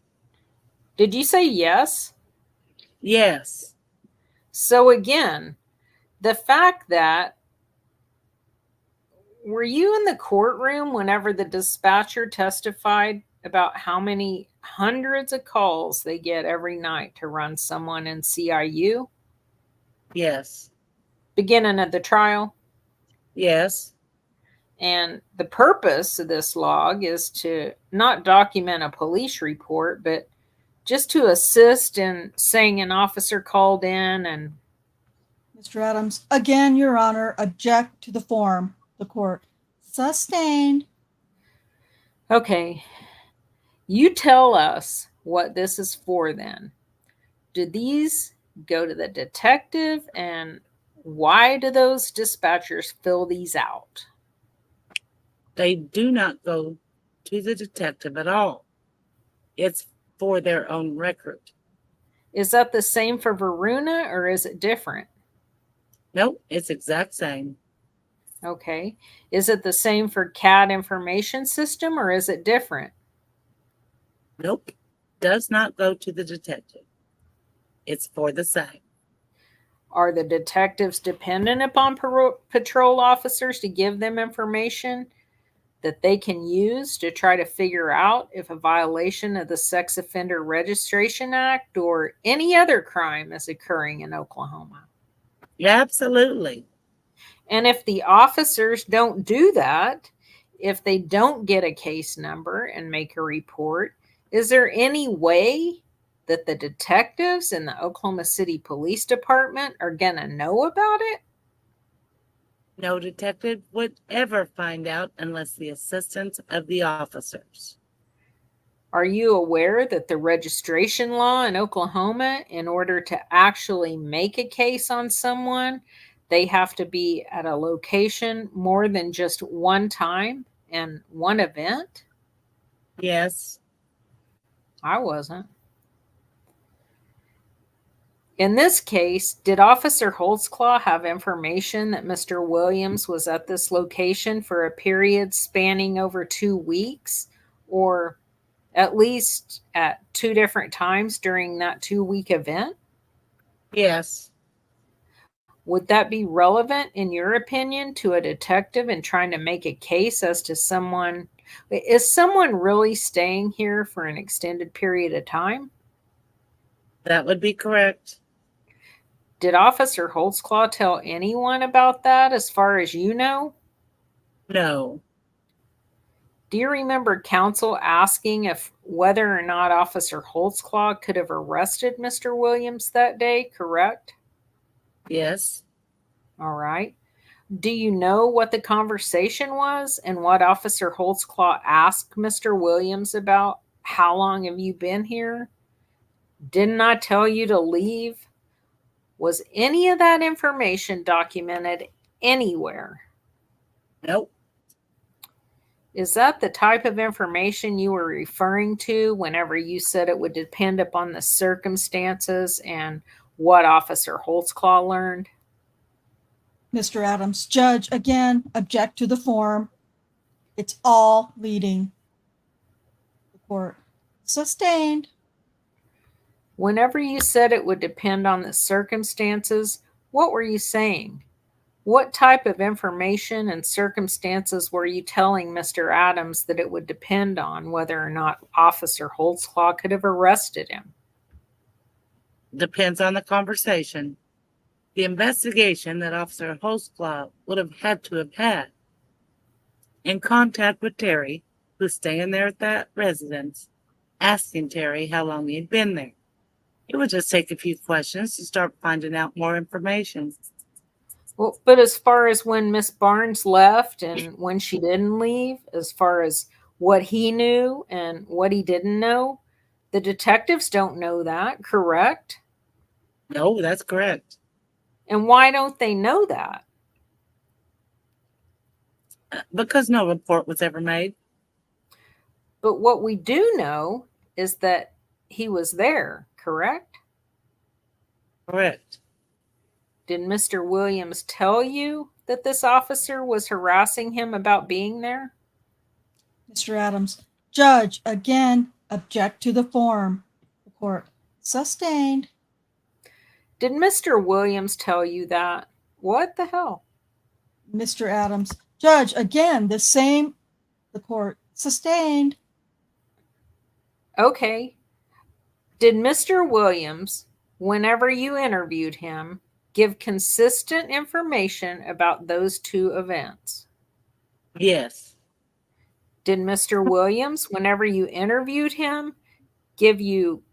Did you say yes? Yes. So again, the fact that, were you in the courtroom whenever the dispatcher testified about how many hundreds of calls they get every night to run someone in CIU? Yes. Beginning of the trial? Yes. And the purpose of this log is to not document a police report, but just to assist in saying an officer called in and... Mr. Adams. Again, Your Honor. Object to the form. The court. Sustained. Okay. You tell us what this is for then. Do these go to the detective, and why do those dispatchers fill these out? They do not go to the detective at all. It's for their own record. Is that the same for Varuna, or is it different? Nope, it's exact same. Okay. Is it the same for CAD information system, or is it different? Nope, does not go to the detective. It's for the same. Are the detectives dependent upon patrol officers to give them information that they can use to try to figure out if a violation of the Sex Offender Registration Act or any other crime is occurring in Oklahoma? Yeah, absolutely. And if the officers don't do that, if they don't get a case number and make a report, is there any way that the detectives in the Oklahoma City Police Department are going to know about it? No detective would ever find out unless the assistance of the officers. Are you aware that the registration law in Oklahoma, in order to actually make a case on someone, they have to be at a location more than just one time and one event? Yes, I wasn't. In this case, did Officer Holtzclaw have information that Mr. Williams was at this location for a period spanning over 2 weeks, or at least at 2 different times during that 2-week event? yes, Would that be relevant, in your opinion, to a detective in trying to make a case as to someone? Is someone really staying here for an extended period of time? that would be correct. Did Officer Holtzclaw tell anyone about that as far as you know? No, Do you remember counsel asking if whether or not Officer Holtzclaw could have arrested Mr. Williams that day, correct? yes, All right. Do you know what the conversation was and what Officer Holtzclaw asked Mr. Williams about? How long have you been here? Didn't I tell you to leave? Was any of that information documented anywhere? nope, Is that the type of information you were referring to whenever you said it would depend upon the circumstances and what Officer Holtzclaw learned? Mr. Adams, judge, again, object to the form. It's all leading. The court. Sustained. Whenever you said it would depend on the circumstances, what were you saying? What type of information and circumstances were you telling Mr. Adams that it would depend on whether or not Officer Holtzclaw could have arrested him? depends on the conversation. The investigation that Officer Holtzclaw would have had to have had in contact with Terry, who's staying there at that residence, asking Terry how long he'd been there. It would just take a few questions to start finding out more information. Well, but as far as when Miss Barnes left and when she didn't leave, as far as what he knew and what he didn't know, the detectives don't know that, correct? No, that's correct. And why don't they know that? Because no report was ever made. But what we do know is that he was there, correct? Correct. Did Mr. Williams tell you that this officer was harassing him about being there? Mr. Adams, judge, again, object to the form. The court. Sustained. Did Mr. Williams tell you that? What the hell? Mr. Adams, judge, again, the same. The court. Sustained. Okay. Did Mr. Williams, whenever you interviewed him, give consistent information about those 2 events? Yes. Did Mr. Williams, whenever you interviewed him, give you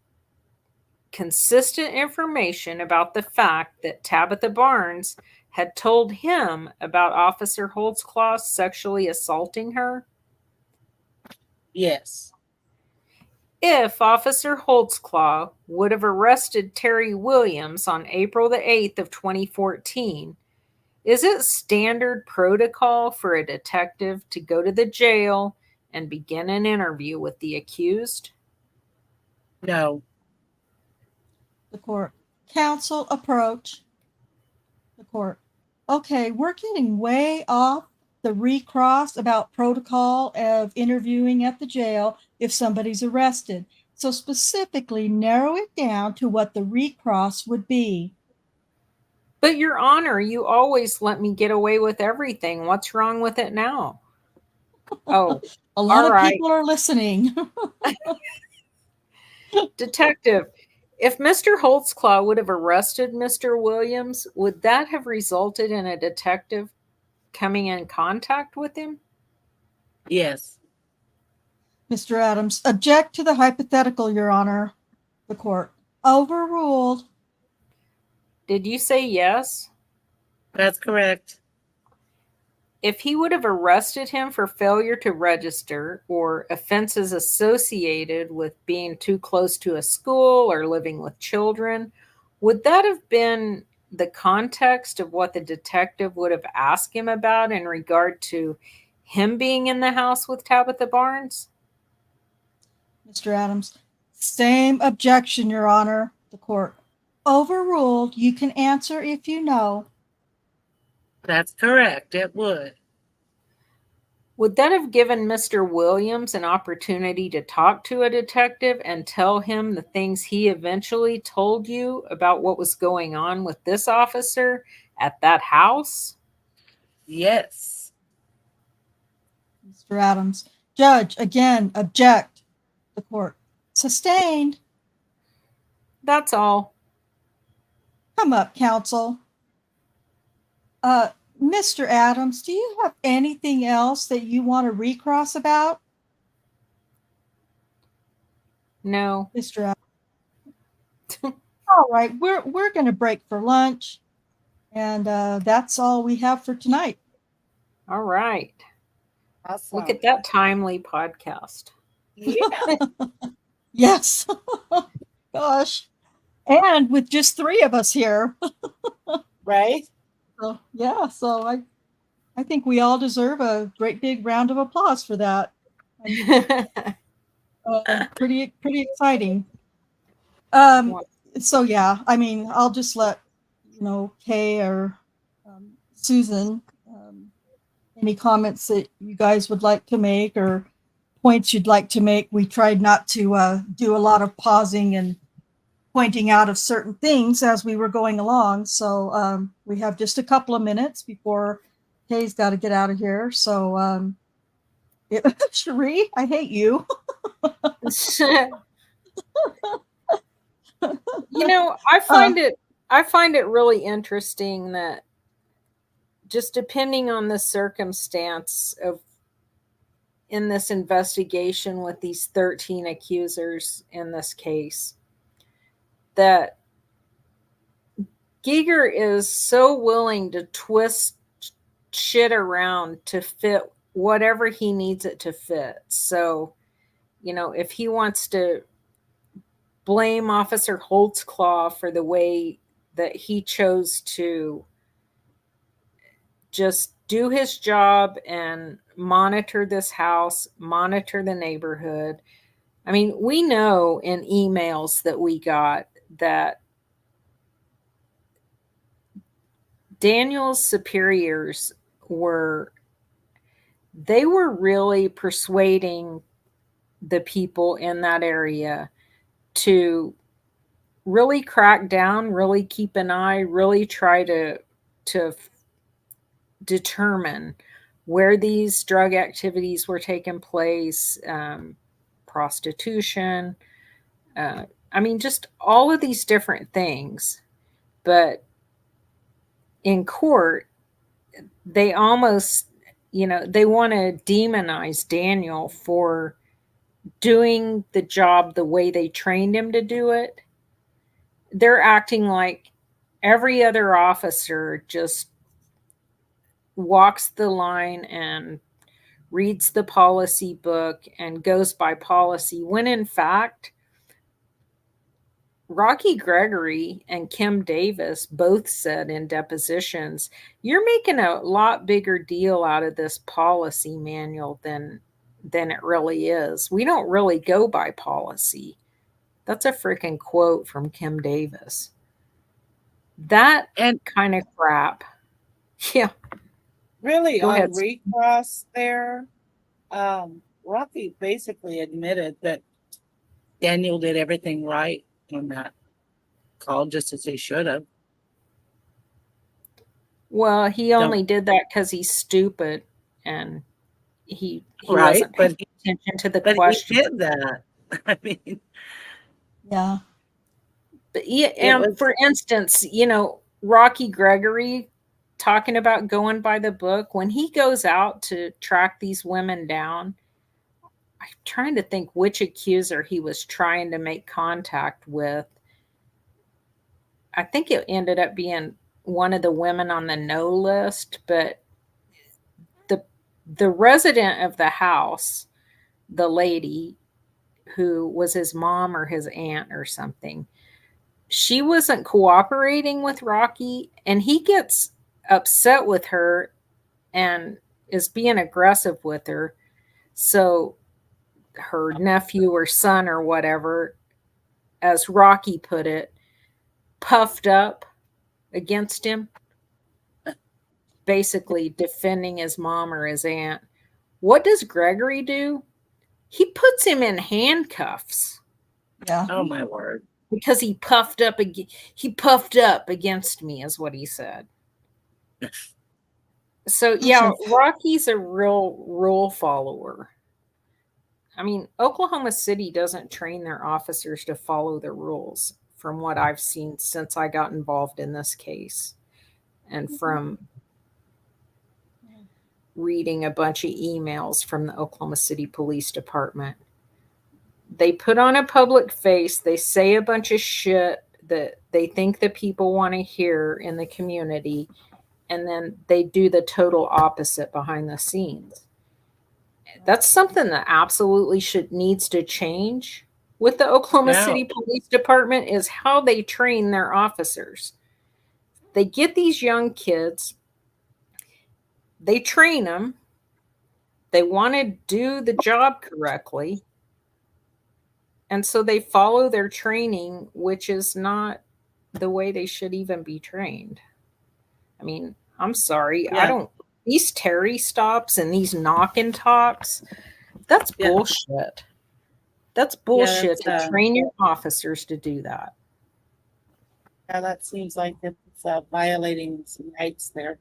consistent information about the fact that Tabitha Barnes had told him about Officer Holtzclaw sexually assaulting her? Yes. If Officer Holtzclaw would have arrested Terry Williams on April the 8th of 2014, is it standard protocol for a detective to go to the jail and begin an interview with the accused? No. The court. Counsel approach. The court. Okay, we're getting way off the recross about protocol of interviewing at the jail if somebody's arrested. So specifically narrow it down to what the recross would be. But Your Honor, you always let me get away with everything. What's wrong with it now? Oh, A lot all of right. people are listening. Detective, if Mr. Holtzclaw would have arrested Mr. Williams, would that have resulted in a detective coming in contact with him? Yes. Mr. Adams, object to the hypothetical, Your Honor. The court. Overruled. Did you say yes? That's correct. If he would have arrested him for failure to register or offenses associated with being too close to a school or living with children, would that have been the context of what the detective would have asked him about in regard to him being in the house with Tabitha Barnes? Mr. Adams. Same objection, Your Honor. The court. Overruled. You can answer if you know. That's correct. It would. Would that have given Mr. Williams an opportunity to talk to a detective and tell him the things he eventually told you about what was going on with this officer at that house? Yes. Mr. Adams. Judge, again, object. The court. Sustained. That's all. Come up, counsel. Mr. Adams, do you have anything else that you want to recross about? No. Mr. Adams. All right, we're going to break for lunch, and that's all we have for tonight. All right. Awesome. Look at that timely podcast. Yeah. Yes. Gosh. And with just 3 of us here. Right? So, yeah, so I think we all deserve a great big round of applause for that. Pretty exciting. So yeah, I mean, I'll just let Kay or Susan any comments that you guys would like to make or points you'd like to make. We tried not to do a lot of pausing and pointing out of certain things as we were going along. So we have just a couple of minutes before Kay's got to get out of here. So Cherie, I hate you. I find it really interesting that just depending on the circumstance of in this investigation with these 13 accusers in this case, that Giger is so willing to twist shit around to fit whatever he needs it to fit. So, if he wants to blame Officer Holtzclaw for the way that he chose to just do his job and monitor this house, monitor the neighborhood. I mean, we know in emails that we got that Daniel's superiors were really persuading the people in that area to really crack down, really keep an eye, really try to determine where these drug activities were taking place, prostitution, I mean, just all of these different things. But in court, they almost, they want to demonize Daniel for doing the job the way they trained him to do it. They're acting like every other officer just walks the line and reads the policy book and goes by policy, when in fact, Rocky Gregory and Kim Davis both said in depositions, you're making a lot bigger deal out of this policy manual than it really is. We don't really go by policy. That's a freaking quote from Kim Davis. That kind of crap. Yeah. Really, Go ahead. on recross there, Rocky basically admitted that Daniel did everything right on that call, just as he should have. Well, he only did that because he's stupid and he Right, wasn't paying attention to the question. He did that. I mean, Yeah. But yeah, and for instance, Rocky Gregory talking about going by the book, when he goes out to track these women down, I'm trying to think which accuser he was trying to make contact with. I think it ended up being one of the women on the no list, but the resident of the house, the lady who was his mom or his aunt or something, she wasn't cooperating with Rocky, and he gets upset with her and is being aggressive with her. So her nephew or son or whatever, as Rocky put it, puffed up against him, basically defending his mom or his aunt. What does Gregory do? He puts him in handcuffs. Yeah. Oh my word. Because he puffed up against me, is what he said. So yeah, Rocky's a real rule follower. I mean, Oklahoma City doesn't train their officers to follow the rules, from what I've seen since I got involved in this case, and from reading a bunch of emails from the Oklahoma City Police Department. They put on a public face, they say a bunch of shit that they think the people want to hear in the community, and then they do the total opposite behind the scenes. That's something that absolutely needs to change with the Oklahoma City Police Department, is how they train their officers. They get these young kids, they train them, they want to do the job correctly, and so they follow their training, which is not the way they should even be trained. I mean, I'm sorry. These Terry stops and these knock and talks, that's bullshit. That's bullshit to train your officers to do that. Yeah, that seems like it's violating some rights there.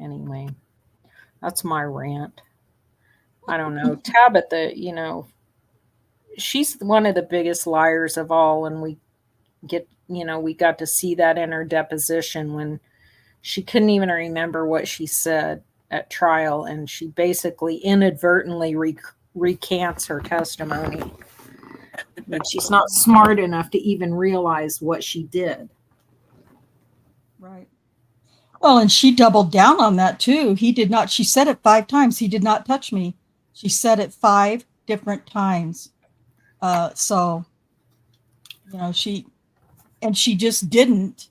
Anyway, that's my rant. I don't know. Tabitha, she's one of the biggest liars of all. And we got to see that in her deposition when she couldn't even remember what she said at trial. And she basically inadvertently recants her testimony. But she's not smart enough to even realize what she did. Right. Well, and she doubled down on that too. She said it 5 times. He did not touch me. She said it 5 different times. So, she just didn't,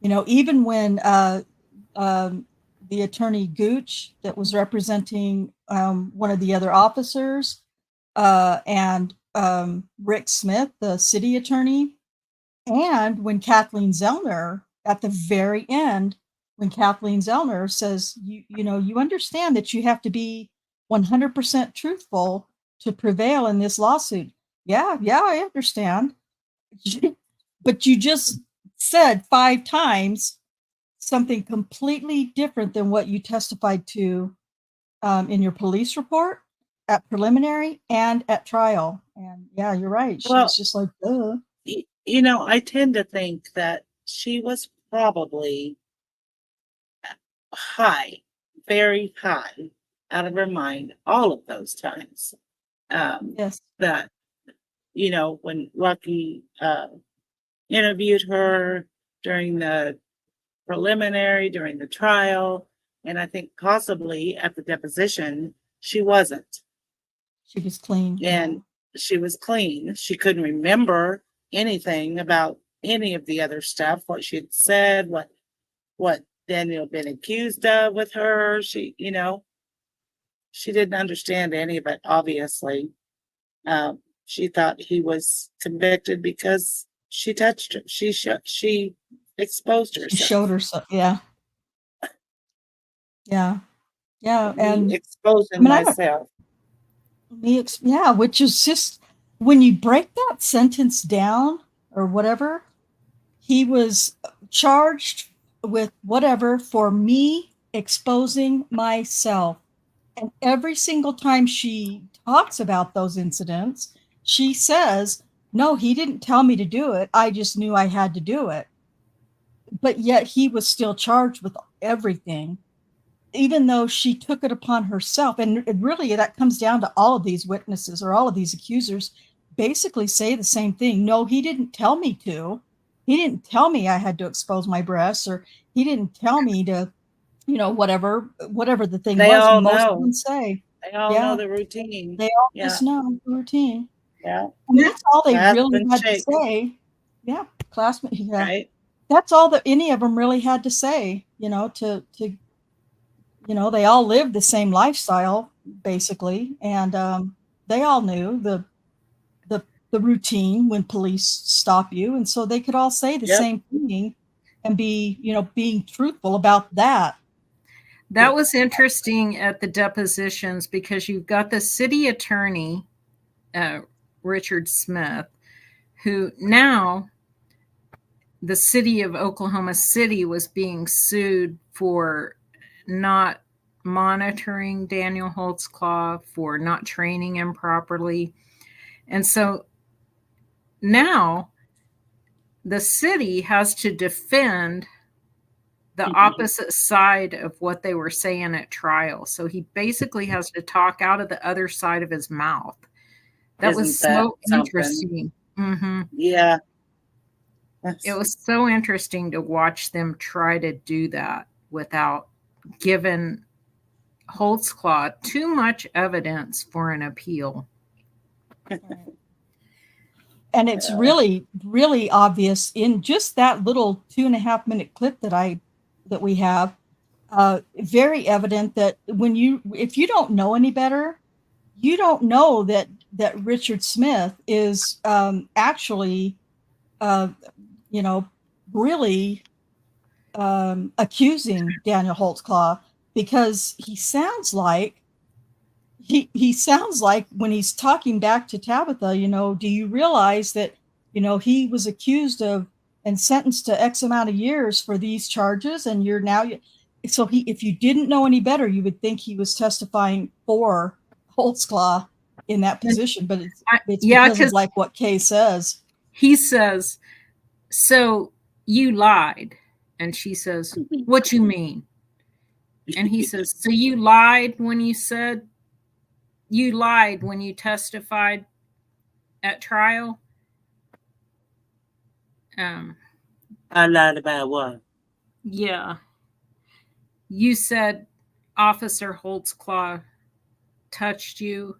even when the attorney Gooch that was representing one of the other officers and Rick Smith, the city attorney, and when Kathleen Zellner, at the very end, when Kathleen Zellner says, you understand that you have to be 100% truthful to prevail in this lawsuit. Yeah, I understand. But you just said 5 times something completely different than what you testified to in your police report, at preliminary, and at trial. And yeah, you're right. She was just like, ugh. I tend to think that she was probably high, very high, out of her mind all of those times. Yes. That, when Rocky interviewed her during the preliminary, during the trial, and I think possibly at the deposition, she wasn't. She was clean. And she was clean. She couldn't remember anything about any of the other stuff, what she had said, what Daniel had been accused of with her. She didn't understand any of it, obviously. She thought he was convicted because she touched her. She exposed herself. She showed herself. Yeah. And exposing myself. Which is just, when you break that sentence down or whatever, he was charged with whatever for me exposing myself. And every single time she talks about those incidents, she says, no, he didn't tell me to do it. I just knew I had to do it. But yet he was still charged with everything. even though she took it upon herself, and really that comes down to all of these witnesses or all of these accusers basically say the same thing. No, he didn't tell me to. He didn't tell me I had to expose my breasts, or he didn't tell me to, whatever the thing They was. all Most know. of them say, They all yeah, know the routine. they all Yeah. just know the routine. Yeah. And that's all they Fast really and had shake. to say. Yeah, classmate. Yeah, Right? that's all that any of them really had to say. They all lived the same lifestyle basically, and they all knew the routine when police stop you, and so they could all say the Yep. same thing and be being truthful about that. That was interesting at the depositions because you've got the city attorney, Richard Smith, who now the city of Oklahoma City was being sued for not monitoring Daniel Holtzclaw, for not training him properly. And so now the city has to defend the opposite side of what they were saying at trial. So he basically has to talk out of the other side of his mouth. That was so interesting. Mm-hmm. Yeah. It was so interesting to watch them try to do that without giving Holtzclaw too much evidence for an appeal. And it's really, really obvious in just that little 2.5 minute clip that we have. Very evident that if you don't know any better, you don't know that Richard Smith is actually, really accusing Daniel Holtzclaw, because he sounds like when he's talking back to Tabitha, do you realize that, he was accused of and sentenced to X amount of years for these charges, and you're now, so if you didn't know any better, you would think he was testifying for Holtzclaw in that position, but it's because of like what Kay says. He says, so you lied. And she says, what you mean? And he says, so you lied when you testified at trial? I lied about what? Yeah. You said Officer Holtzclaw touched you.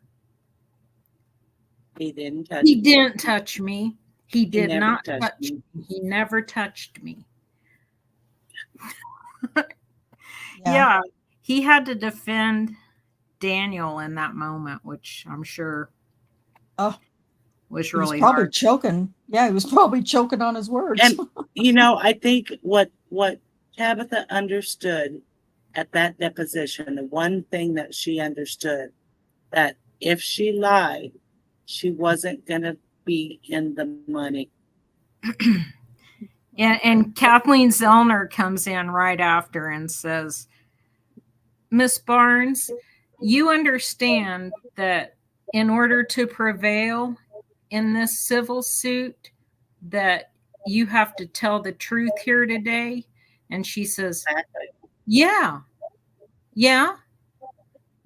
He didn't touch me. me. He didn't touch me. He did not touch me. He never touched me. Yeah. He had to defend Daniel in that moment, which I'm sure was really he was probably hard. choking. Yeah, he was probably choking on his words. And I think what Tabitha understood at that deposition, the one thing that she understood, that if she lied, she wasn't going to be in the money. And Kathleen Zellner comes in right after and says, Miss Barnes, you understand that in order to prevail in this civil suit, that you have to tell the truth here today? And she says, yeah.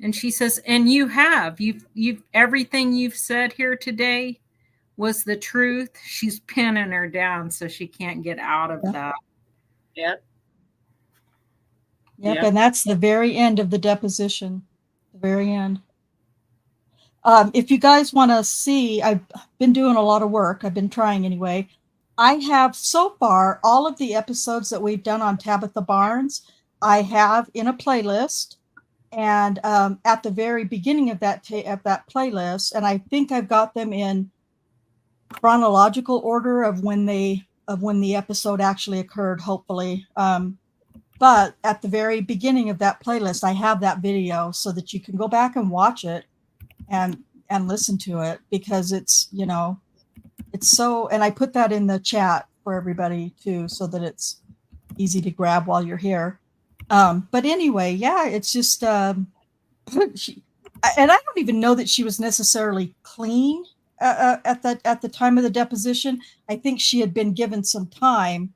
And she says, and you've everything you've said here today was the truth. She's pinning her down so she can't get out of that. Yep. And that's the very end of the deposition. The very end. If you guys want to see, I've been doing a lot of work. I've been trying anyway. I have so far all of the episodes that we've done on Tabitha Barnes, I have in a playlist. And at the very beginning of that playlist, and I think I've got them in chronological order of when the episode actually occurred, hopefully. But at the very beginning of that playlist, I have that video so that you can go back and watch it and listen to it, because it's, it's so, and I put that in the chat for everybody too, so that it's easy to grab while you're here. But anyway, yeah, it's just, and I don't even know that she was necessarily clean at the time of the deposition. I think she had been given some time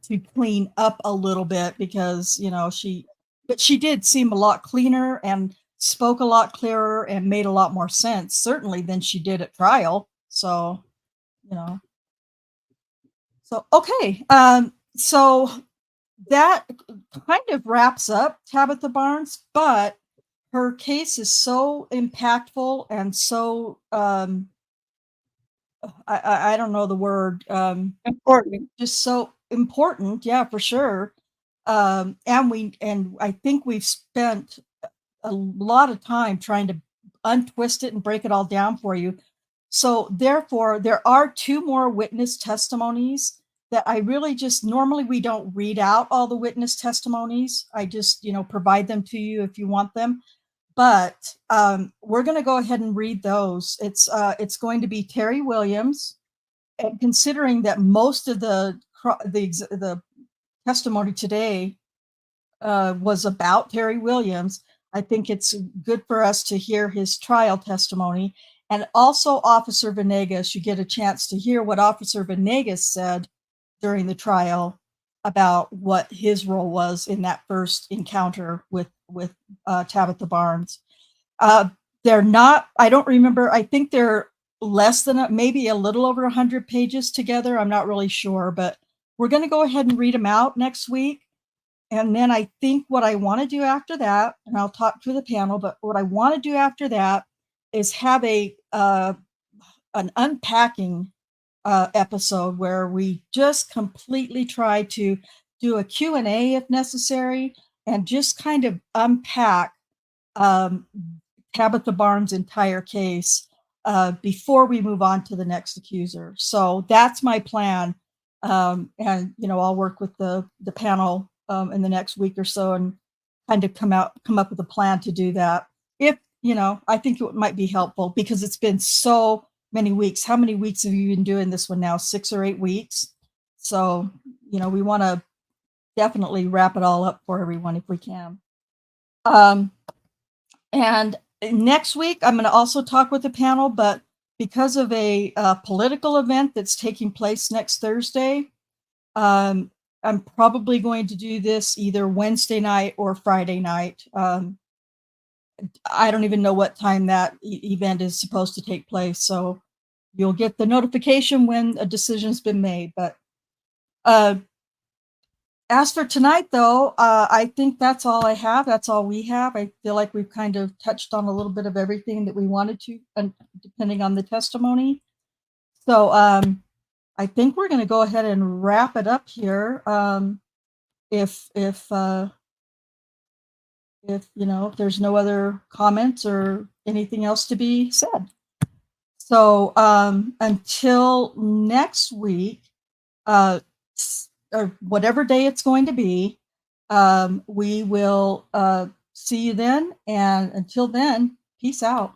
to clean up a little bit, because she but she did seem a lot cleaner and spoke a lot clearer and made a lot more sense, certainly, than she did at trial. So, you know, so, okay. So that kind of wraps up Tabitha Barnes, but her case is so impactful and so, I don't know the word, Important. just so important. Yeah, for sure. And I think we've spent a lot of time trying to untwist it and break it all down for you. So therefore, there are 2 more witness testimonies that I really just, normally we don't read out all the witness testimonies. I just, provide them to you if you want them. But we're going to go ahead and read those. It's going to be Terry Williams, and considering that most of the testimony today was about Terry Williams, I think it's good for us to hear his trial testimony. And also Officer Venegas, you get a chance to hear what Officer Venegas said during the trial about what his role was in that first encounter with Tabitha Barnes. They're not, I don't remember, I think they're less than maybe a little over 100 pages together. I'm not really sure, but we're going to go ahead and read them out next week. And then I think what I want to do after that, and I'll talk to the panel, but what I want to do after that is have an unpacking episode where we just completely try to do a Q&A if necessary, and just kind of unpack Tabitha Barnes' entire case before we move on to the next accuser. So that's my plan. And, I'll work with the panel in the next week or so and kind of come up with a plan to do that. If, I think it might be helpful because it's been so many weeks. How many weeks have you been doing this one now? 6 or 8 weeks. So, we want to definitely wrap it all up for everyone if we can. And next week, I'm going to also talk with the panel, but because of a political event that's taking place next Thursday, I'm probably going to do this either Wednesday night or Friday night. I don't even know what time that event is supposed to take place, so you'll get the notification when a decision's been made. But as for tonight, though, I think that's all I have. That's all we have. I feel like we've kind of touched on a little bit of everything that we wanted to, and depending on the testimony. So I think we're going to go ahead and wrap it up here. If there's no other comments or anything else to be said. So until next week, or whatever day it's going to be, we will see you then. And until then, peace out.